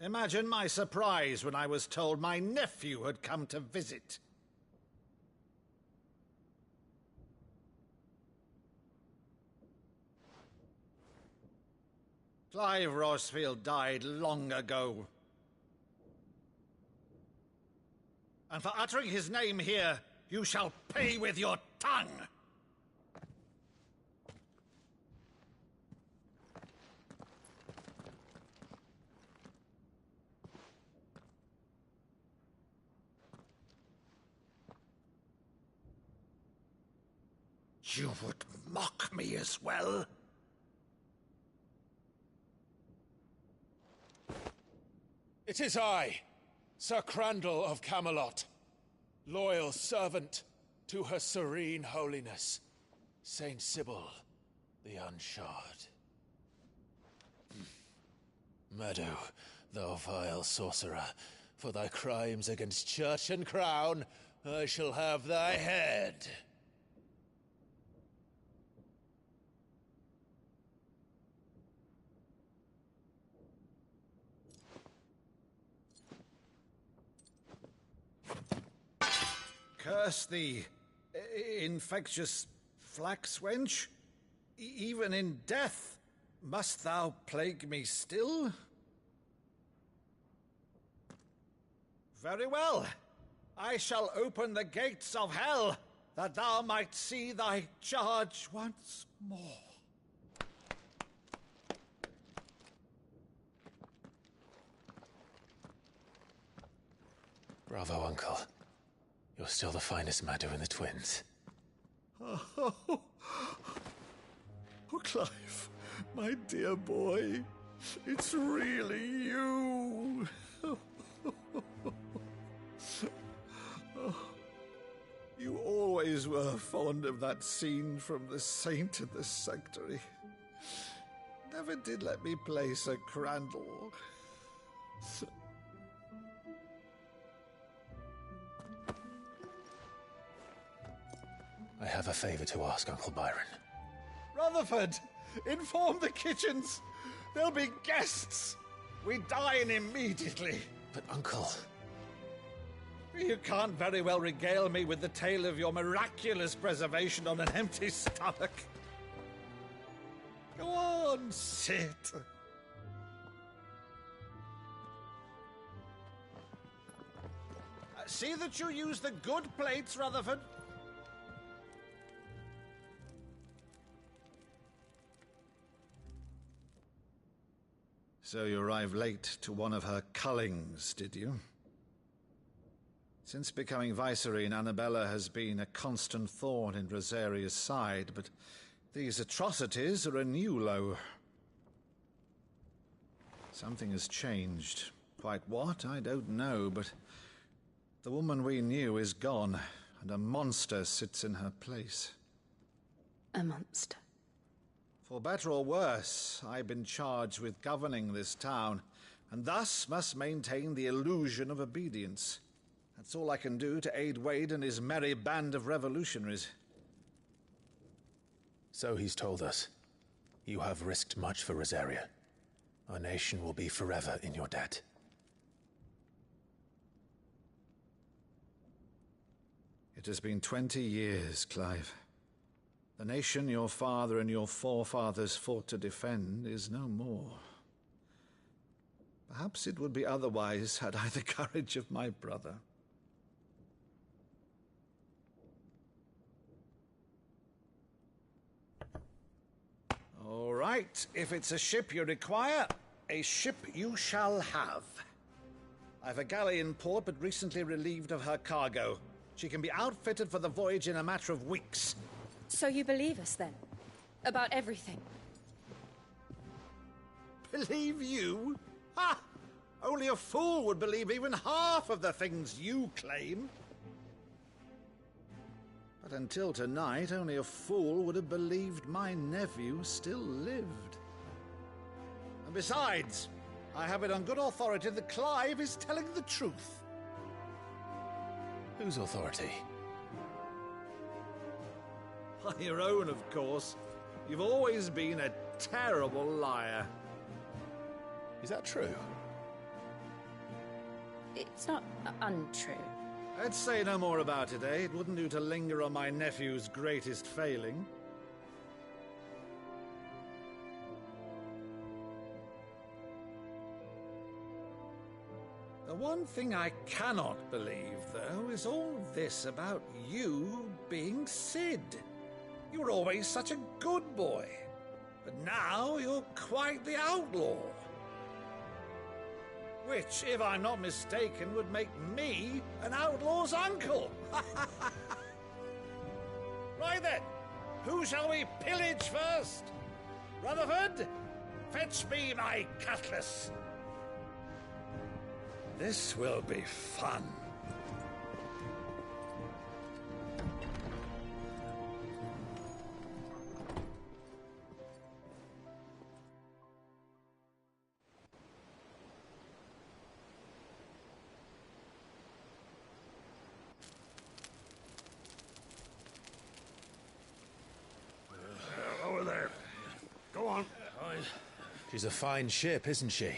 Imagine my surprise when I was told my nephew had come to visit. Clive Rosfield died long ago. And for uttering his name here, you shall pay with your tongue! You would mock me as well? It is I, Sir Crandall of Camelot, loyal servant to Her Serene Holiness, Saint Sybil the Unshod. Meadow, thou vile sorcerer, for thy crimes against church and crown, I shall have thy head. Curse thee, infectious flax wench? Even in death, must thou plague me still? Very well. I shall open the gates of hell, that thou might see thy charge once more. Bravo, Uncle. You're still the finest Maddu in the twins. Oh, Clive, my dear boy, it's really you. You always were fond of that scene from The Saint in the Sanctuary. Never did let me play Sir Crandall. I have a favor to ask, Uncle Byron. Rutherford, inform the kitchens. There'll be guests. We dine immediately. But, Uncle... You can't very well regale me with the tale of your miraculous preservation on an empty stomach. Go on, sit. See that you use the good plates, Rutherford. So you arrived late to one of her cullings, did you? Since becoming Vicereine, Annabella has been a constant thorn in Rosaria's side, but these atrocities are a new low. Something has changed. Quite what, I don't know, but the woman we knew is gone, and a monster sits in her place. A monster? For better or worse, I've been charged with governing this town, and thus must maintain the illusion of obedience. That's all I can do to aid Wade and his merry band of revolutionaries. So he's told us. You have risked much for Rosaria. Our nation will be forever in your debt. It has been 20 years, Clive. The nation your father and your forefathers fought to defend is no more. Perhaps it would be otherwise had I the courage of my brother. All right, if it's a ship you require, a ship you shall have. I've a galley in port, but recently relieved of her cargo. She can be outfitted for the voyage in a matter of weeks. So you believe us, then? About everything? Believe you? Ha! Only a fool would believe even half of the things you claim. But until tonight, only a fool would have believed my nephew still lived. And besides, I have it on good authority that Clive is telling the truth. Whose authority? By your own, of course. You've always been a terrible liar. Is that true? It's not untrue. Let's say no more about it, eh? It wouldn't do to linger on my nephew's greatest failing. The one thing I cannot believe, though, is all this about you being Cid. You were always such a good boy, but now you're quite the outlaw. Which, if I'm not mistaken, would make me an outlaw's uncle. Right then, who shall we pillage first? Rutherford, fetch me my cutlass. This will be fun. Over there. Go on. She's a fine ship, isn't she?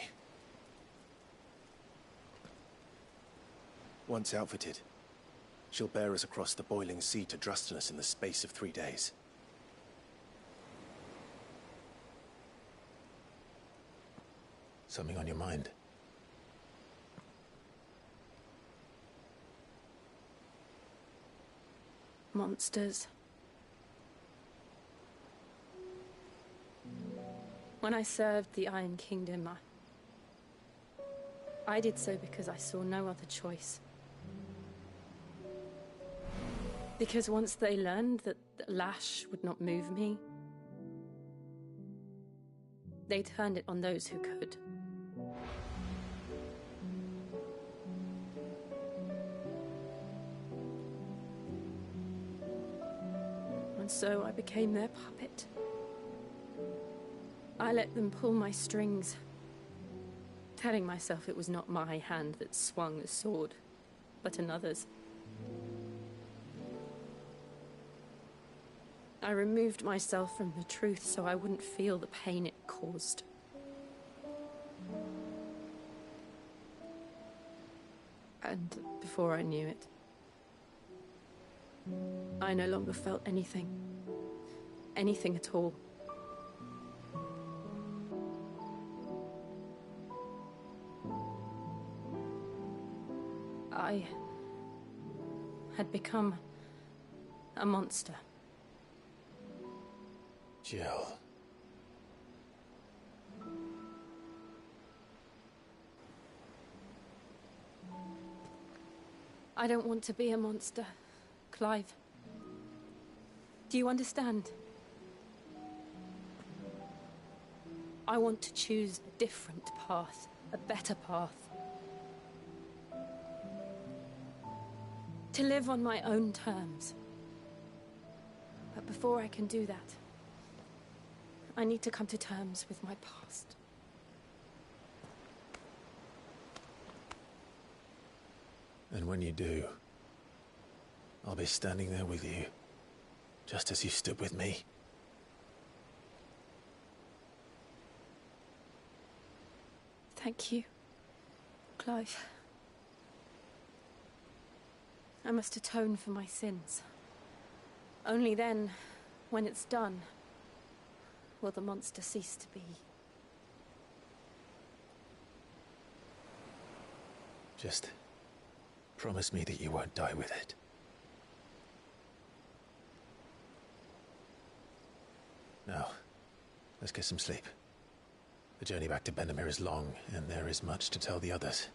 Once outfitted, She'll bear us across the boiling sea to Drustinus in the space of 3 days. Something on your mind? Monsters. When I served the Iron Kingdom, I did so because I saw no other choice. Because once they learned that Lash would not move me, they turned it on those who could. And so I became their puppet. I let them pull my strings, telling myself it was not my hand that swung the sword, but another's. I removed myself from the truth so I wouldn't feel the pain it caused. And before I knew it, I no longer felt anything. Anything at all. I had become a monster. Jill. I don't want to be a monster, Clive. Do you understand? I want to choose a different path, a better path. To live on my own terms. But before I can do that, I need to come to terms with my past. And when you do, I'll be standing there with you, just as you stood with me. Thank you, Clive. I must atone for my sins. Only then, when it's done, will the monster cease to be. Just promise me that you won't die with it. Now, let's get some sleep. The journey back to Benamir is long, and there is much to tell the others.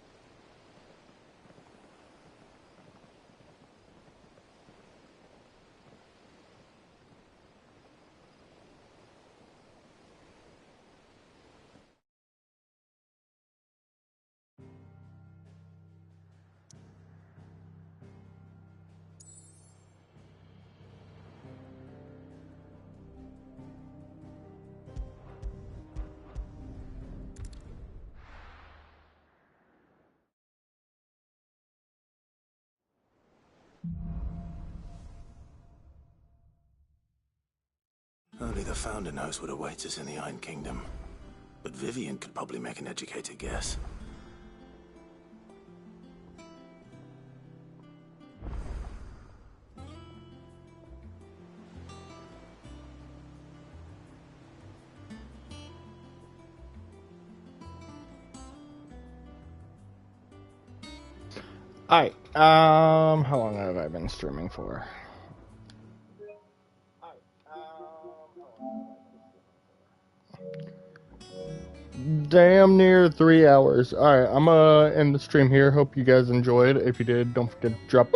Only the Founder knows what awaits us in the Iron Kingdom. But Vivian could probably make an educated guess. Alright, how long have I been streaming for? Damn near 3 hours. Alright, I'm gonna end the stream here. Hope you guys enjoyed. If you did, don't forget to drop.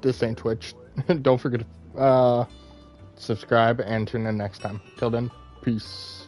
This ain't Twitch. Don't forget to subscribe and tune in next time. Till then, peace.